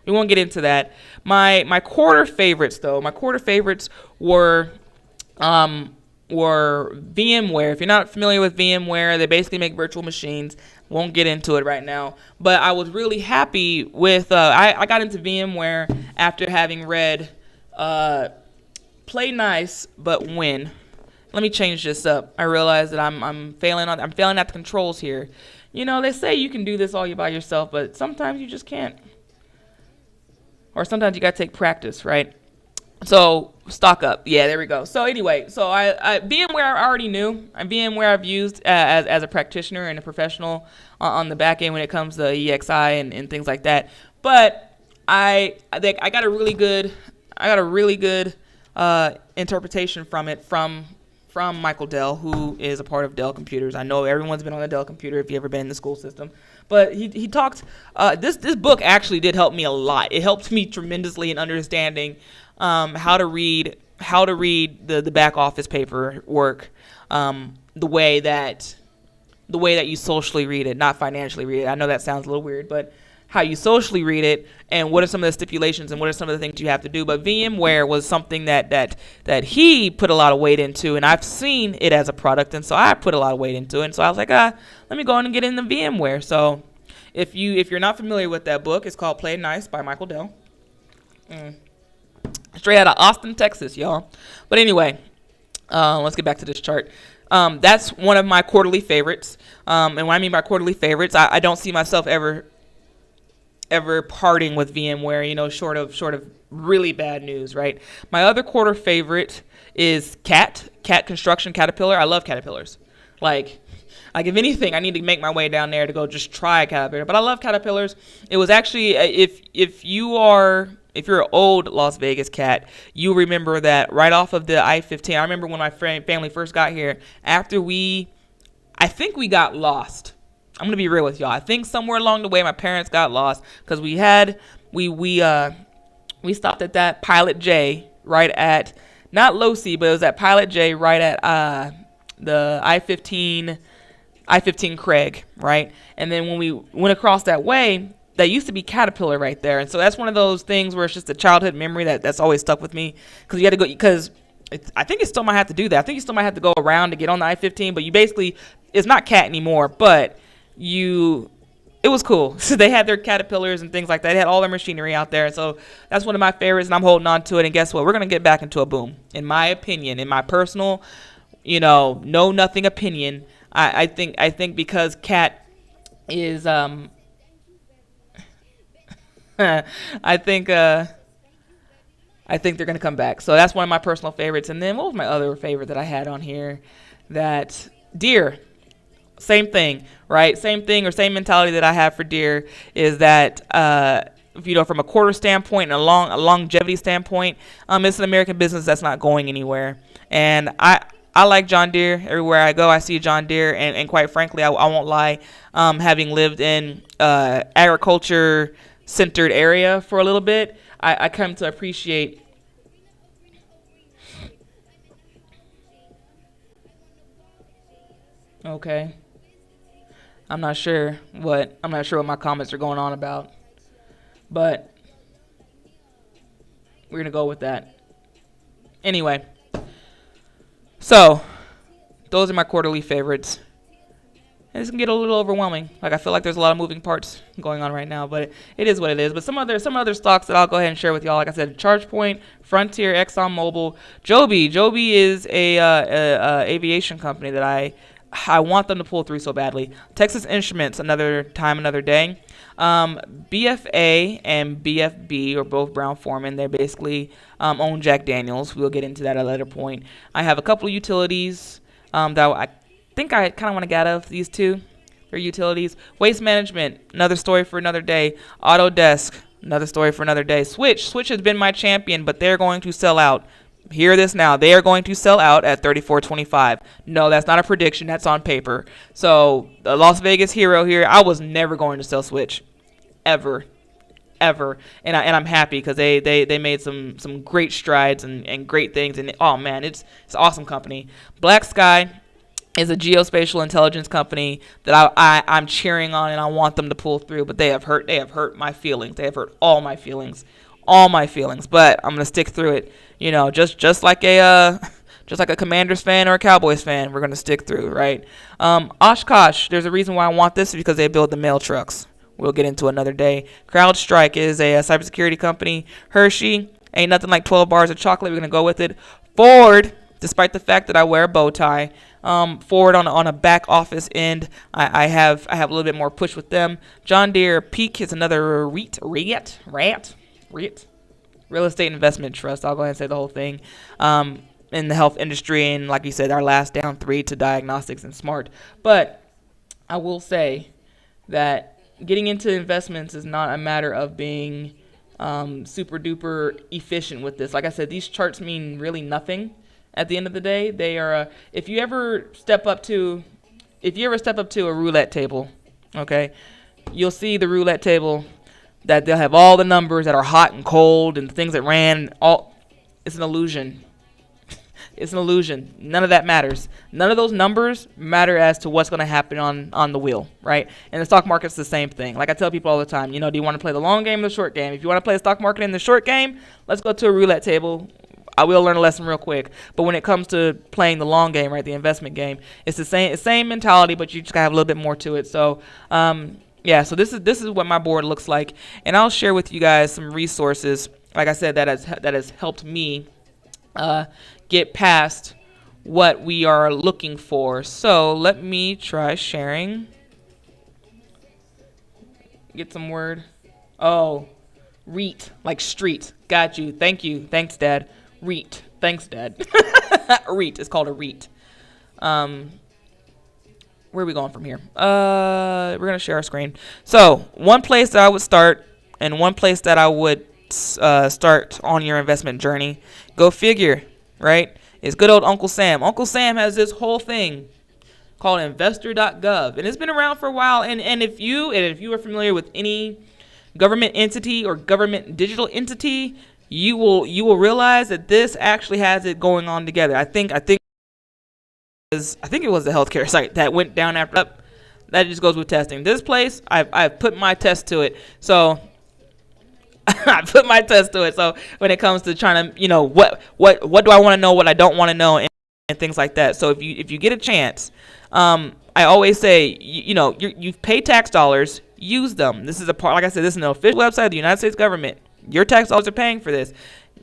We won't get into that. My quarter favorites though. My quarter favorites um, were VMware. If you're not familiar with VMware, they basically make virtual machines. Won't get into it right now. But I was really happy with. I got into VMware after having read Play Nice but Win. Let me change this up. I realize that I'm failing at the controls here. You know, they say you can do this all by yourself, but sometimes you just can't. Or sometimes you gotta take practice, right? So stock up. Yeah, there we go. So anyway, so I VMware I already knew. VMware I've used as a practitioner and a professional on the back end when it comes to EXI and things like that. But I think I got a really good interpretation from it from Michael Dell, who is a part of Dell Computers. I know everyone's been on a Dell computer if you've ever been in the school system. But he talked, this book actually did help me a lot. It helped me tremendously in understanding how to read the back office paperwork, the way that you socially read it, not financially read it. I know that sounds a little weird, but how you socially read it, and what are some of the stipulations, and what are some of the things you have to do. But VMware was something that he put a lot of weight into, and I've seen it as a product, and so I put a lot of weight into it. And so I was like, let me go in and get into VMware. So if you're not familiar with that book, it's called Play Nice by Michael Dell. Straight out of Austin, Texas, y'all. But anyway, let's get back to this chart. That's one of my quarterly favorites. And what I mean by quarterly favorites, I don't see myself ever parting with VMware, you know, short of really bad news, right? My other quarter favorite is Cat Construction Caterpillar. I love Caterpillars. Like if anything, I need to make my way down there to go just try a Caterpillar. But I love Caterpillars. It was actually, if you're an old Las Vegas cat, you remember that right off of the I-15. I remember when my family first got here, I think we got lost. I'm gonna be real with y'all. I think somewhere along the way my parents got lost because we stopped at that Pilot J right at, not Losi, but it was at Pilot J right at the I-15 Craig, right? And then when we went across that way, that used to be Caterpillar right there. And so that's one of those things where it's just a childhood memory that's always stuck with me, because you had to go, because I think you still might have to do that. I think you still might have to go around to get on the I-15, but you basically, it's not Cat anymore, but it was cool. So they had their Caterpillars and things like that. They had all their machinery out there. So that's one of my favorites, and I'm holding on to it. And guess what? We're going to get back into a boom. In my opinion, in my personal, know nothing opinion, I think because Cat is, I think they're going to come back. So that's one of my personal favorites. And then what was my other favorite that I had on here? That Deer. Same thing, right? Same thing, or same mentality that I have for Deer is that, from a quarter standpoint and a longevity standpoint, it's an American business that's not going anywhere. And I like John Deere. Everywhere I go, I see John Deere. And quite frankly, I won't lie, having lived in agriculture-centered area for a little bit, I come to appreciate okay. I'm not sure what my comments are going on about, but we're gonna go with that. Anyway, so those are my quarterly favorites. And this can get a little overwhelming. Like, I feel like there's a lot of moving parts going on right now, but it is what it is. But some other stocks that I'll go ahead and share with y'all. Like I said, ChargePoint, Frontier, ExxonMobil, Joby. Joby is a aviation company that I want them to pull through so badly. Texas Instruments, another time, another day. BFA and BFB are both Brown-Forman. They basically own Jack Daniels. We'll get into that at a later point. I have a couple of utilities that I think I kind of want to get out of these two. They're utilities. Waste Management, another story for another day. Autodesk, another story for another day. Switch has been my champion, but they're going to sell out. Hear this now. They are going to sell out at $34.25. No, that's not a prediction. That's on paper. So the Las Vegas hero here, I was never going to sell Switch. Ever. And I'm happy because they made some great strides and great things. And, oh, man, it's an awesome company. Black Sky, is a geospatial intelligence company that I'm cheering on, and I want them to pull through. But they have hurt my feelings. They have hurt all my feelings, But I'm gonna stick through it. Just like a Commanders fan or a Cowboys fan, we're gonna stick through, right? Oshkosh, there's a reason why I want this, because they build the mail trucks. We'll get into another day. CrowdStrike is a cybersecurity company. Hershey, ain't nothing like 12 bars of chocolate. We're gonna go with it. Ford, despite the fact that I wear a bow tie, Ford on a back office end, I have a little bit more push with them. John Deere, Peak is another REIT, real estate investment trust. I'll go ahead and say the whole thing. In the health industry, and like you said, our last down 3 to diagnostics and smart. But I will say that getting into investments is not a matter of being super duper efficient with this. Like I said, these charts mean really nothing at the end of the day. They are if you ever step up to a roulette table, okay, you'll see the roulette table that they'll have all the numbers that are hot and cold and things that ran. It's an illusion. It's an illusion. None of that matters. None of those numbers matter as to what's going to happen on the wheel, right? And the stock market's the same thing. Like I tell people all the time, do you want to play the long game or the short game? If you want to play the stock market in the short game, let's go to a roulette table. I will learn a lesson real quick. But when it comes to playing the long game, right, the investment game, it's the same mentality, but you just gotta have a little bit more to it. So, so this is what my board looks like, and I'll share with you guys some resources. Like I said, that has helped me get past what we are looking for. So let me try sharing. Get some word. Oh, REIT, like street. Got you. Thank you. Thanks, Dad. REIT. Thanks, Dad. REIT. It's called a REIT. Where are we going from here? We're going to share our screen. So one place that I would start, and one place that I would start on your investment journey, go figure, right, is good old Uncle Sam. Uncle Sam has this whole thing called investor.gov, and it's been around for a while. And if you are familiar with any government entity or government digital entity, you will realize that this actually has it going on together. I think it was the healthcare site that went down after that. That just goes with testing. This place, I've put my test to it. So I put my test to it. So when it comes to trying to, what do I want to know, what I don't want to know, and things like that. So if you get a chance, I always say, you've paid tax dollars, use them. This is a part, like I said, this is an official website of the United States government. Your tax dollars are paying for this.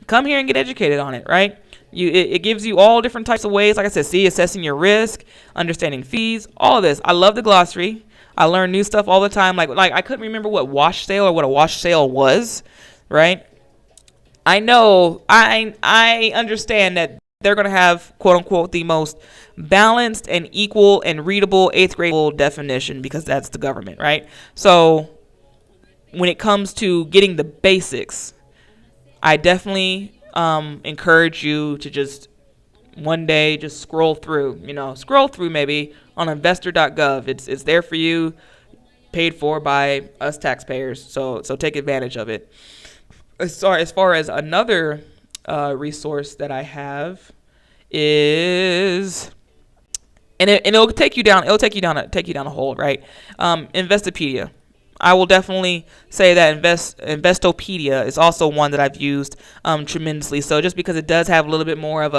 Come here and get educated on it, right? It gives you all different types of ways. Like I said, assessing your risk, understanding fees, all of this. I love the glossary. I learn new stuff all the time. Like I couldn't remember what wash sale or what a wash sale was, right? I know, I understand that they're going to have, quote unquote, the most balanced and equal and readable 8th grade definition, because that's the government, right? So when it comes to getting the basics, I definitely encourage you to just one day just scroll through maybe on investor.gov. It's there for you, paid for by us taxpayers. So take advantage of it. As far as another resource that I have is, and it'll take you down a hole, right? Investopedia. I will definitely say that Investopedia is also one that I've used tremendously. So just because it does have a little bit more of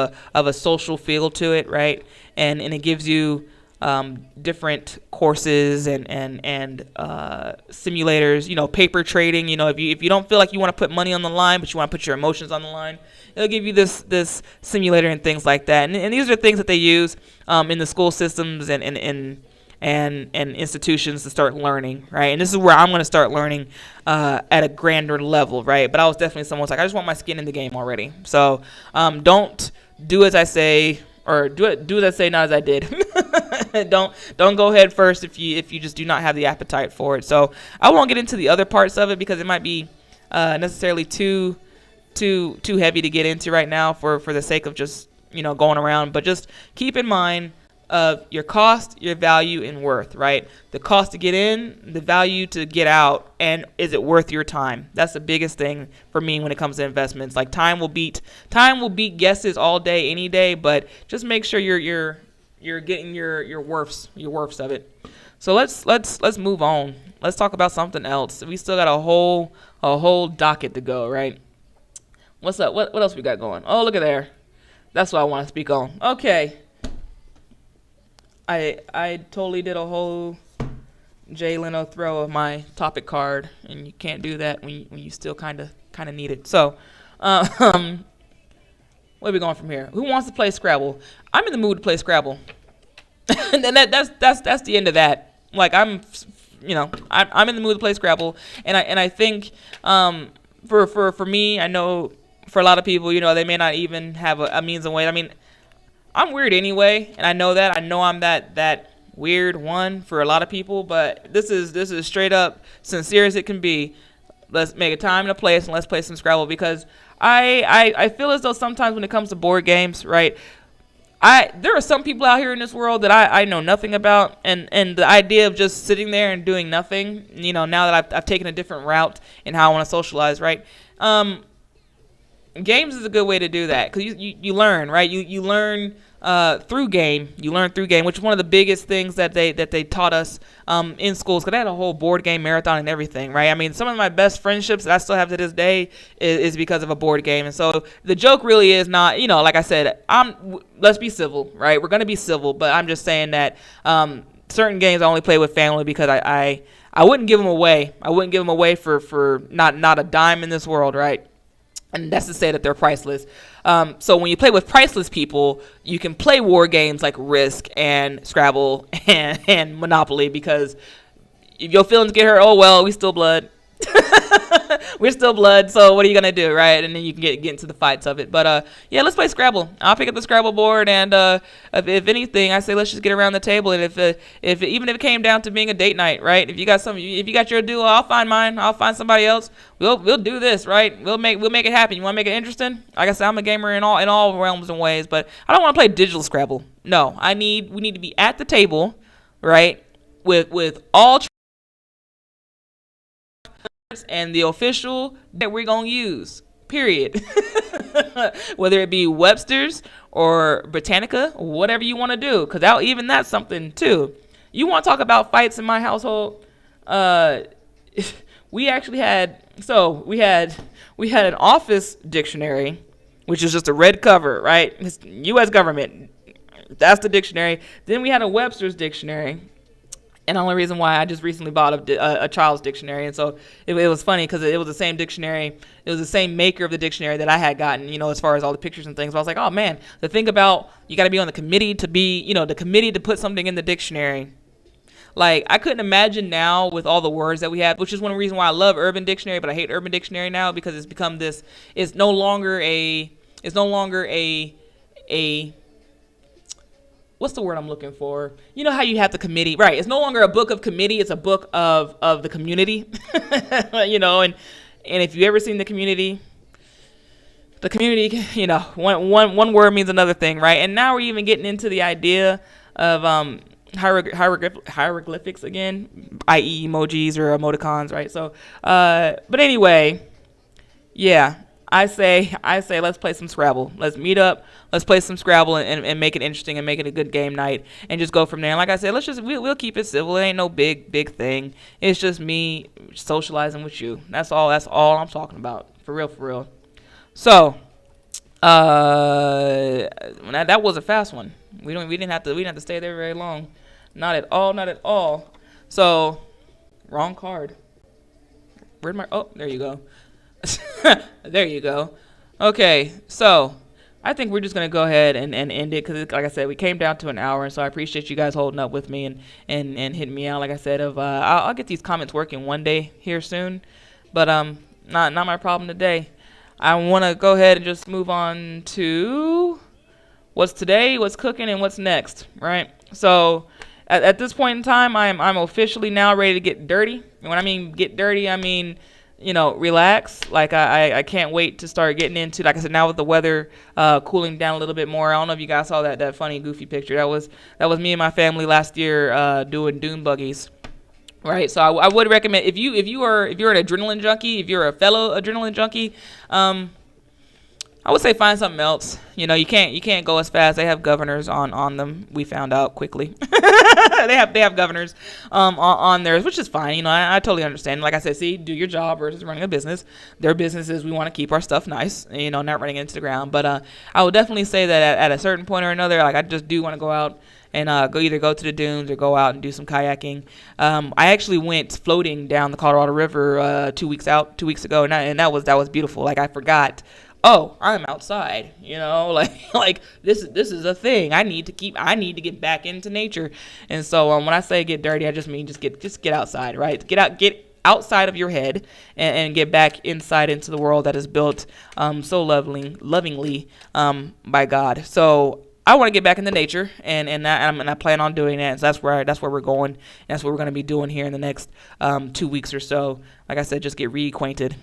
a social feel to it, right? And it gives you different courses and simulators, paper trading. If you don't feel like you want to put money on the line, but you want to put your emotions on the line, it'll give you this simulator and things like that. And these are things that they use in the school systems and institutions to start learning, right? And this is where I'm going to start learning at a grander level, right? But I was definitely someone's like, I just want my skin in the game already. So don't do as I say, or do as I say, not as I did. don't go head first if you just do not have the appetite for it. So I won't get into the other parts of it because it might be necessarily too heavy to get into right now for the sake of just going around. But just keep in mind of your cost, your value, and worth, right? The cost to get in, the value to get out, and is it worth your time? That's the biggest thing for me when it comes to investments. Like time will beat guesses all day, any day, but just make sure you're you're getting your worths of it. So let's move on. Let's talk about something else. We still got a whole docket to go, right? What's up? What else we got going? Oh, look at there. That's what I want to speak on. Okay. I totally did a whole Jay Leno throw of my topic card, and you can't do that when you still kind of need it. So, where are we going from here? Who wants to play Scrabble? I'm in the mood to play Scrabble, and then that's the end of that. Like I'm in the mood to play Scrabble, and I think for me, I know for a lot of people, they may not even have a means of way. I mean, I'm weird anyway, and I know that. I know I'm that weird one for a lot of people, but this is straight up sincere as it can be. Let's make a time and a place, and let's play some Scrabble, because I feel as though sometimes when it comes to board games, right, there are some people out here in this world that I know nothing about, and the idea of just sitting there and doing nothing, now that I've taken a different route in how I want to socialize, right, games is a good way to do that, because you learn, right? You learn through game. You learn through game, which is one of the biggest things that they taught us in schools, because they had a whole board game marathon and everything, right? I mean, some of my best friendships that I still have to this day is because of a board game. And so the joke really is not, like I said, let's be civil, right? We're going to be civil, but I'm just saying that certain games I only play with family, because I wouldn't give them away. I wouldn't give them away for not a dime in this world, right? And that's to say that they're priceless. So when you play with priceless people, you can play war games like Risk and Scrabble and Monopoly, because if your feelings get hurt, oh well, we still blood. We're still blood, so what are you going to do, right? And then you can get into the fights of it. But yeah, let's play Scrabble. I'll pick up the Scrabble board, and if anything, I say let's just get around the table. And if even if it came down to being a date night, right? If you got your duo, I'll find mine. I'll find somebody else. We'll do this, right? We'll make it happen. You want to make it interesting? Like I said, I'm a gamer in all realms and ways, but I don't want to play digital Scrabble. No, we need to be at the table, right? With all and the official that we're going to use, period. Whether it be Webster's or Britannica, whatever you want to do, because that's something too. You want to talk about fights in my household? We actually had an office dictionary, which is just a red cover, right? It's U.S. government. That's the dictionary. Then we had a Webster's dictionary. And the only reason why I just recently bought a child's dictionary. And so it was funny, because it was the same dictionary. It was the same maker of the dictionary that I had gotten, as far as all the pictures and things. But I was like, oh, man, the thing about you got to be on the committee to put something in the dictionary. Like, I couldn't imagine now with all the words that we have, which is one reason why I love Urban Dictionary, but I hate Urban Dictionary now, because it's become this, it's no longer a what's the word I'm looking for? You know how you have the committee, right? It's no longer a book of committee. It's a book of the community, and if you ever seen the community, one word means another thing, right? And now we're even getting into the idea of hieroglyphics again, i.e. emojis or emoticons, right? So, but anyway, yeah. I say, let's play some Scrabble. Let's meet up. Let's play some Scrabble and make it interesting and make it a good game night and just go from there. And like I said, we'll keep it civil. It ain't no big thing. It's just me socializing with you. That's all I'm talking about. For real. So, that was a fast one. We didn't have to stay there very long. Not at all. So, wrong card. There you go. There you go. Okay, so I think we're just going to go ahead and end it, because like I said, we came down to an hour, and so I appreciate you guys holding up with me and hitting me out. Like I said, I'll get these comments working one day here soon, but not my problem today. I want to go ahead and just move on to what's today, what's cooking, and what's next, right? So at this point in time, I'm officially now ready to get dirty. And when I mean get dirty, I mean relax. Like I can't wait to start getting into, like I said, now with the weather cooling down a little bit more. I don't know if you guys saw that funny goofy picture. That was me and my family last year doing dune buggies. Right, so I would recommend, if you're an adrenaline junkie, if you're a fellow adrenaline junkie, I would say find something else. You can't go as fast. They have governors on them. We found out quickly. they have governors on theirs, which is fine. I totally understand. Like I said, see, do your job versus running a business. Their business is we want to keep our stuff nice, not running into the ground. But I would definitely say that at a certain point or another, like I just do want to go out and go to the dunes or go out and do some kayaking. I actually went floating down the Colorado River 2 weeks ago, and that was beautiful. Like I forgot. Oh, I'm outside, like this is a thing. I need to get back into nature. And so when I say get dirty, I just mean just get outside, right? Get outside of your head and get back inside into the world that is built so lovingly by God. So I want to get back into nature, and I plan on doing that. So that's where we're going. And that's what we're going to be doing here in the next 2 weeks or so. Like I said, just get reacquainted.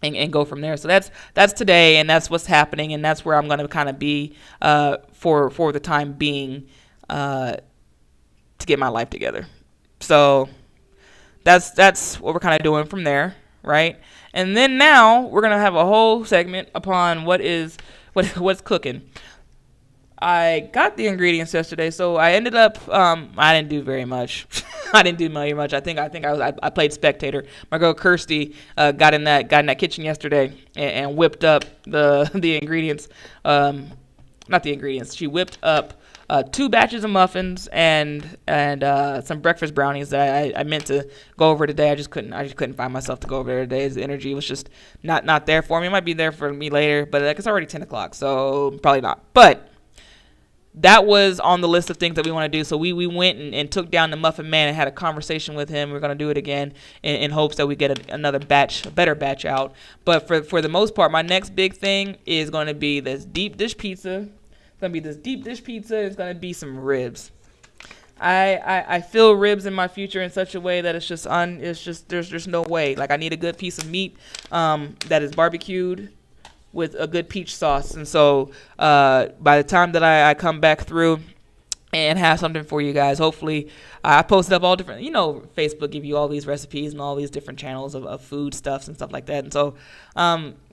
And go from there. So that's today, and that's what's happening, and that's where I'm going to kind of be for the time being to get my life together. So that's what we're kind of doing from there, right? And then now we're going to have a whole segment upon what's cooking. I got the ingredients yesterday, so I ended up I didn't do very much. I didn't do very much. I think I played spectator. My girl Kirsty got in that kitchen yesterday and whipped up the ingredients. Not the ingredients. She whipped up 2 batches of muffins and some breakfast brownies that I meant to go over today. I just couldn't find myself to go over there today. The energy was just not there for me. It might be there for me later, but it's already 10 o'clock, so probably not. But that was on the list of things that we want to do. So we went and took down the Muffin Man and had a conversation with him. We're going to do it again in hopes that we get a better batch out. But for the most part, my next big thing is going to be this deep dish pizza. It's going to be this deep dish pizza. It's going to be some ribs. I feel ribs in my future in such a way that it's just there's no way. Like I need a good piece of meat that is barbecued with a good peach sauce. And so by the time that I come back through and have something for you guys, hopefully I posted up all different, Facebook give you all these recipes and all these different channels of food stuffs and stuff like that. And so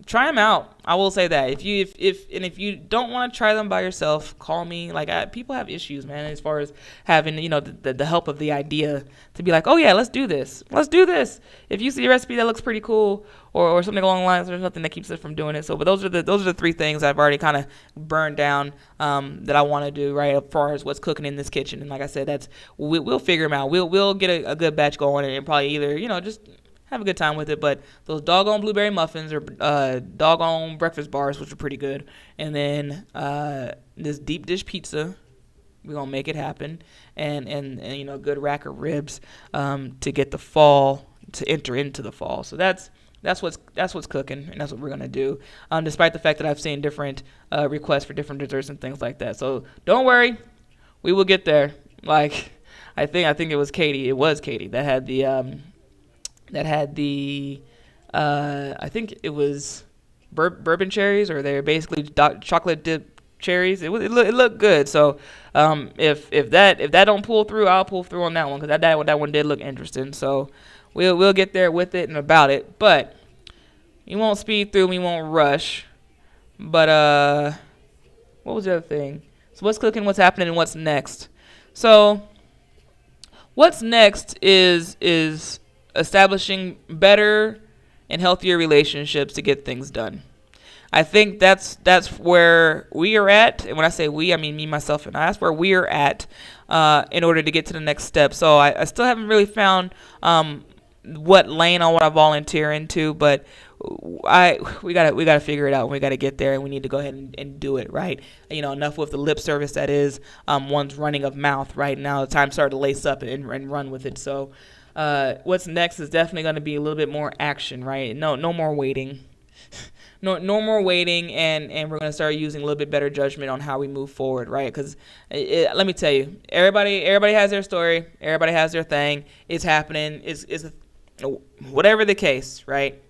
try them out. I will say that if you don't want to try them by yourself, call me. Like people have issues, man, as far as having the help of the idea to be like, oh yeah, let's do this. If you see a recipe that looks pretty cool or something along the lines, there's nothing that keeps us from doing it. So, but those are the 3 things I've already kind of burned down that I want to do, right, as far as what's cooking in this kitchen. And like I said, we'll figure them out. We'll get a good batch going and probably either just have a good time with it. But those doggone blueberry muffins or doggone breakfast bars, which are pretty good, and then this deep dish pizza, we're gonna make it happen, and good rack of ribs to get the fall, to enter into the fall. So that's what's cooking, and that's what we're gonna do. Despite the fact that I've seen different requests for different desserts and things like that. So don't worry, we will get there. Like I think it was Katie. It was Katie that had the I think it was bourbon cherries, or they're basically chocolate dip cherries. It looked good. So if that don't pull through, I'll pull through on that one, because that one did look interesting. So we'll get there with it and about it. But we won't speed through. We won't rush. But what was the other thing? So what's cooking? What's happening? And what's next? So what's next is establishing better and healthier relationships to get things done. I think that's where we are at. And when I say we, I mean me, myself, and I. That's where we are at in order to get to the next step. So I still haven't really found what lane I want to volunteer into, but we gotta figure it out. We gotta get there, and we need to go ahead and do it, right? Enough with the lip service that is one's running of mouth right now. It's time to start to lace up and run with it. So what's next is definitely going to be a little bit more action, right? No more waiting. No more waiting, and we're going to start using a little bit better judgment on how we move forward, right? Because let me tell you, everybody has their story. Everybody has their thing. It's happening. It's whatever the case, right?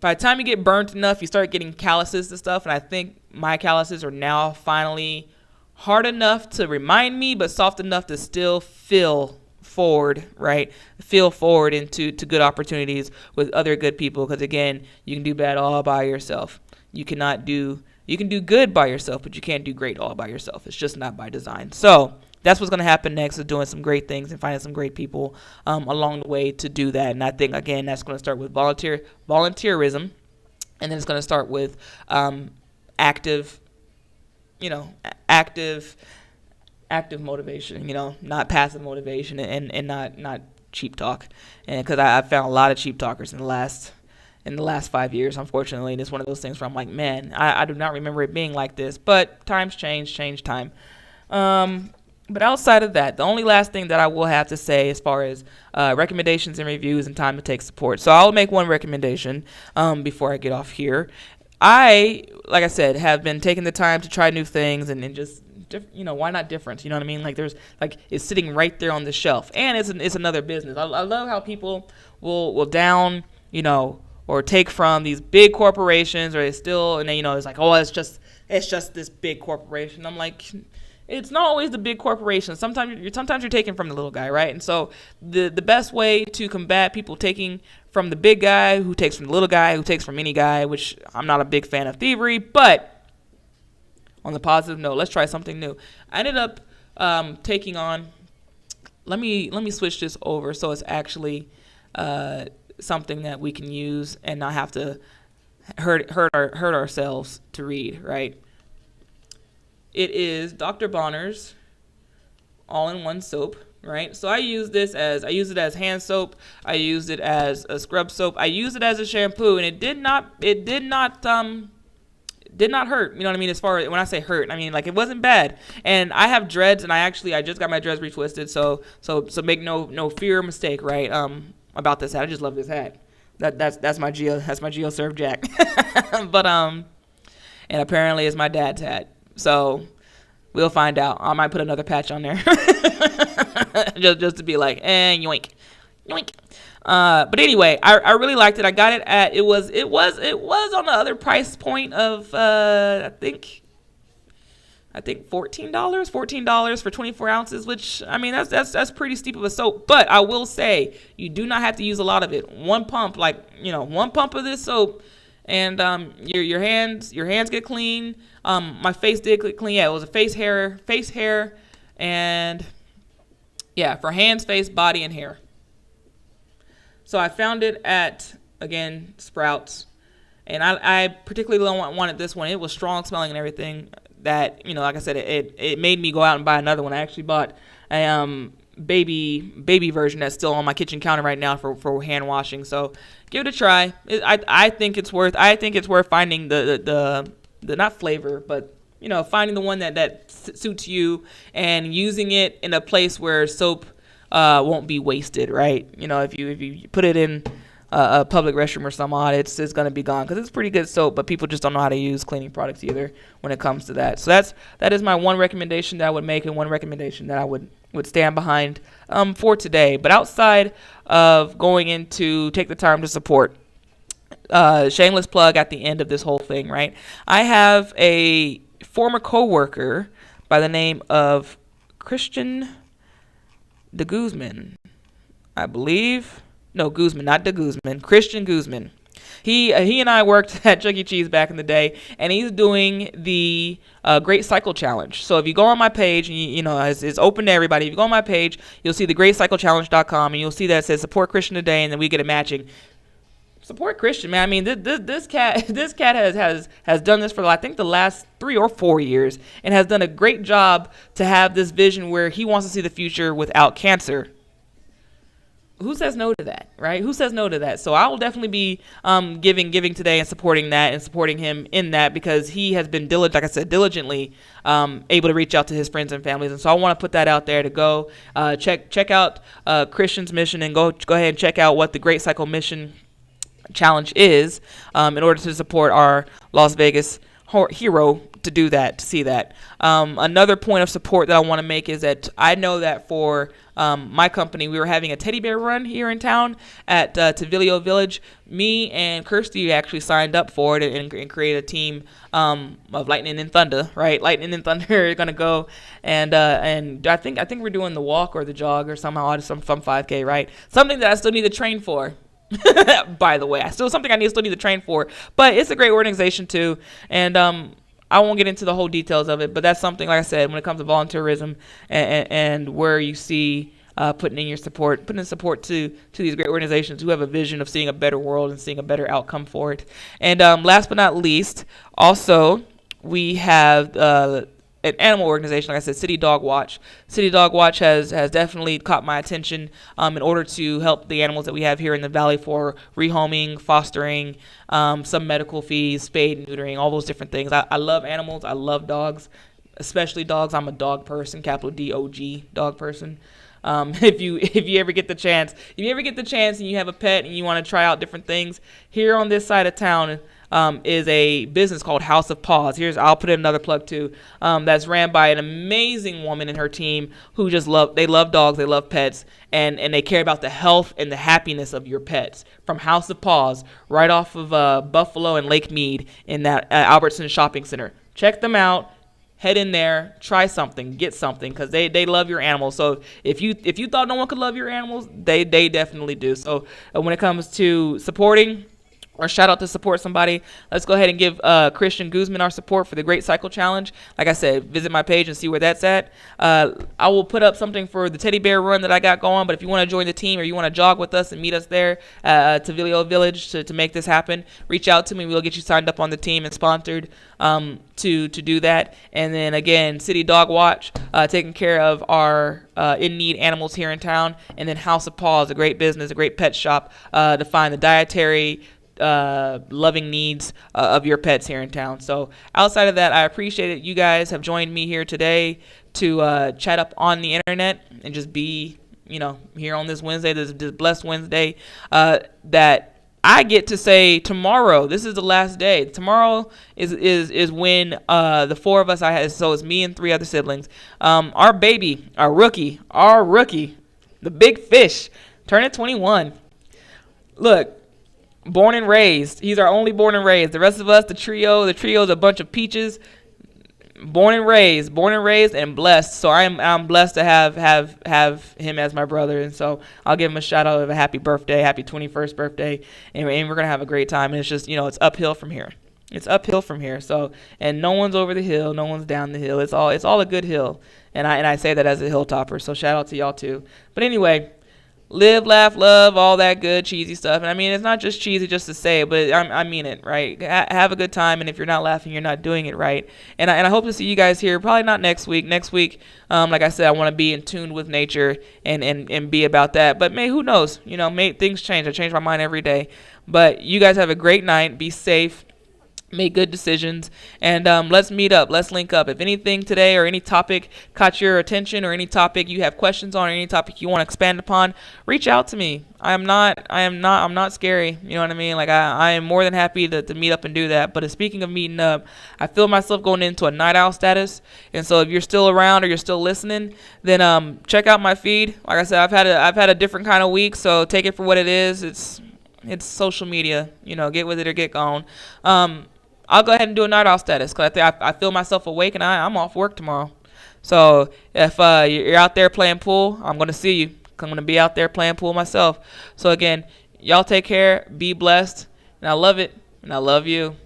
By the time you get burnt enough, you start getting calluses and stuff, and I think my calluses are now finally hard enough to remind me, but soft enough to still feel forward, right? Feel forward into good opportunities with other good people, because again, you can do bad all by yourself. You can do good by yourself, but you can't do great all by yourself. It's just not by design. So that's what's going to happen next, is doing some great things and finding some great people along the way to do that. And I think, again, that's going to start with volunteerism, and then it's going to start with active motivation, not passive motivation, and not cheap talk. And because I found a lot of cheap talkers in the last 5 years, unfortunately. And it's one of those things where I'm like, man, I do not remember it being like this. But times change time. But outside of that, the only last thing that I will have to say as far as recommendations and reviews and time to take support. So I'll make one recommendation before I get off here. Like I said, have been taking the time to try new things and just, why not difference? You know what I mean? Like it's sitting right there on the shelf, and it's another business. I love how people will down, or take from these big corporations, or it's then it's like, oh, it's just this big corporation. I'm like, it's not always the big corporation. Sometimes you're taking from the little guy, right? And so the best way to combat people taking from the big guy, who takes from the little guy, who takes from any guy, which I'm not a big fan of thievery, but on the positive note, let's try something new. I ended up taking on. Let me switch this over so it's actually something that we can use and not have to hurt ourselves to read, right? It is Dr. Bonner's all-in-one soap, right? So I use it as hand soap. I used it as a scrub soap. I used it as a shampoo, and it did not hurt. You know what I mean? As far as when I say hurt, I mean like it wasn't bad. And I have dreads, and I just got my dreads retwisted. So make no fear or mistake, right? About this hat. I just love this hat. That's my GeoSurf Jack. But and apparently it's my dad's hat. So we'll find out. I might put another patch on there. just to be like, yoink. Yoink. But anyway, I really liked it. I got it at it was on the other price point of I think $14 for 24 ounces, which I mean that's pretty steep of a soap. But I will say you do not have to use a lot of it. One pump of this soap, and your hands get clean. My face did get clean. Yeah, it was a face hair, and yeah, for hands, face, body, and hair. So I found it at, again, Sprouts, and I particularly wanted this one. It was strong smelling and everything. That, like I said, it made me go out and buy another one. I actually bought a baby version that's still on my kitchen counter right now for hand washing. So give it a try. I think it's worth finding the not flavor, but finding the one that suits you and using it in a place where soap won't be wasted, right? If you put it in a public restroom or some odd, it's going to be gone, because it's pretty good soap, but people just don't know how to use cleaning products either when it comes to that. So that is my one recommendation that I would make, and one recommendation that I would stand behind for today. But outside of going into take the time to support, shameless plug at the end of this whole thing, right? I have a former coworker by the name of Christian de Guzman, I believe. No, Guzman, not de Guzman. Christian Guzman. He and I worked at Chuck E. Cheese back in the day, and he's doing the Great Cycle Challenge. So if you go on my page, and it's open to everybody. If you go on my page, you'll see the GreatCycleChallenge.com, and you'll see that it says support Christian today, and then we get a matching. Support Christian, man. I mean, this cat has done this for I think the last 3 or 4 years, and has done a great job to have this vision where he wants to see the future without cancer. Who says no to that, right? Who says no to that? So I will definitely be giving today and supporting that and supporting him in that, because he has been diligently able to reach out to his friends and families. And so I want to put that out there to go check out Christian's mission, and go ahead and check out what the Great Cycle Mission Challenge is in order to support our Las Vegas hero to do that, to see that. Another point of support that I want to make is that I know that for my company, we were having a teddy bear run here in town at Tiffanee Village. Me and Kirsty actually signed up for it and created a team of Lightning and Thunder, right? Lightning and Thunder are gonna go and I think we're doing the walk or the jog or somehow some 5K, right? Something that I still need to train for. By the way, something I still need to train for, but it's a great organization too, and I won't get into the whole details of it, but that's something, like I said, when it comes to volunteerism and where you see putting in support to these great organizations who have a vision of seeing a better world and seeing a better outcome for it. And last but not least, also we have an animal organization, like I said, City Dog Watch. City Dog Watch has definitely caught my attention in order to help the animals that we have here in the valley for rehoming, fostering, some medical fees, spade and neutering, all those different things. I love animals. I love dogs, especially dogs. I'm a dog person, capital D-O-G, dog person. If you ever get the chance, and you have a pet and you want to try out different things, here on this side of town is a business called House of Paws. I'll put in another plug too. That's ran by an amazing woman and her team who just love dogs, they love pets, and they care about the health and the happiness of your pets. From House of Paws, right off of Buffalo and Lake Mead in that Albertson Shopping Center. Check them out. Head in there, try something, get something, because they love your animals. So if you thought no one could love your animals, they definitely do. So when it comes to supporting or shout out to support somebody, let's go ahead and give Christian Guzman our support for the Great Cycle Challenge. Like I said, visit my page and see where that's at. I will put up something for the teddy bear run that I got going, but if you want to join the team or you want to jog with us and meet us there to Tiffanee Village to make this happen, reach out to me. We'll get you signed up on the team and sponsored to do that. And then again, City Dog Watch, taking care of our in-need animals here in town. And then House of Paws, a great business, a great pet shop to find the dietary loving needs of your pets here in town. So outside of that, I appreciate it. You guys have joined me here today to chat up on the internet and just be, here on this Wednesday, this blessed Wednesday, that I get to say tomorrow. This is the last day. Tomorrow is when the four of us so it's me and three other siblings. Our baby, our rookie, the big fish, turning 21. Look. Born and raised. He's our only born and raised. The rest of us, the trio is a bunch of peaches. Born and raised, and blessed. So I'm blessed to have him as my brother, and so I'll give him a shout out of a happy birthday, happy 21st birthday, and we're gonna have a great time. And it's just it's uphill from here. So and no one's over the hill, no one's down the hill. It's all a good hill, and I say that as a hilltopper. So shout out to y'all too. But anyway. Live, laugh, love, all that good cheesy stuff. And I mean, it's not just cheesy just to say it, but I mean it, right? Have a good time, and if you're not laughing, you're not doing it right. And I hope to see you guys here, probably not next week. Next week, like I said, I want to be in tune with nature and be about that. But who knows? Things change. I change my mind every day. But you guys have a great night. Be safe. Make good decisions, and let's meet up. Let's link up. If anything today or any topic caught your attention, or any topic you have questions on, or any topic you want to expand upon, reach out to me. I'm not scary. You know what I mean? Like I am more than happy to meet up and do that. But speaking of meeting up, I feel myself going into a night owl status, and so if you're still around or you're still listening, then check out my feed. Like I said, I've had a different kind of week, so take it for what it is. It's social media. Get with it or get gone. I'll go ahead and do a night owl status because I feel myself awake, and I'm off work tomorrow. So if you're out there playing pool, I'm going to see you. I'm going to be out there playing pool myself. So again, y'all take care, be blessed, and I love it, and I love you.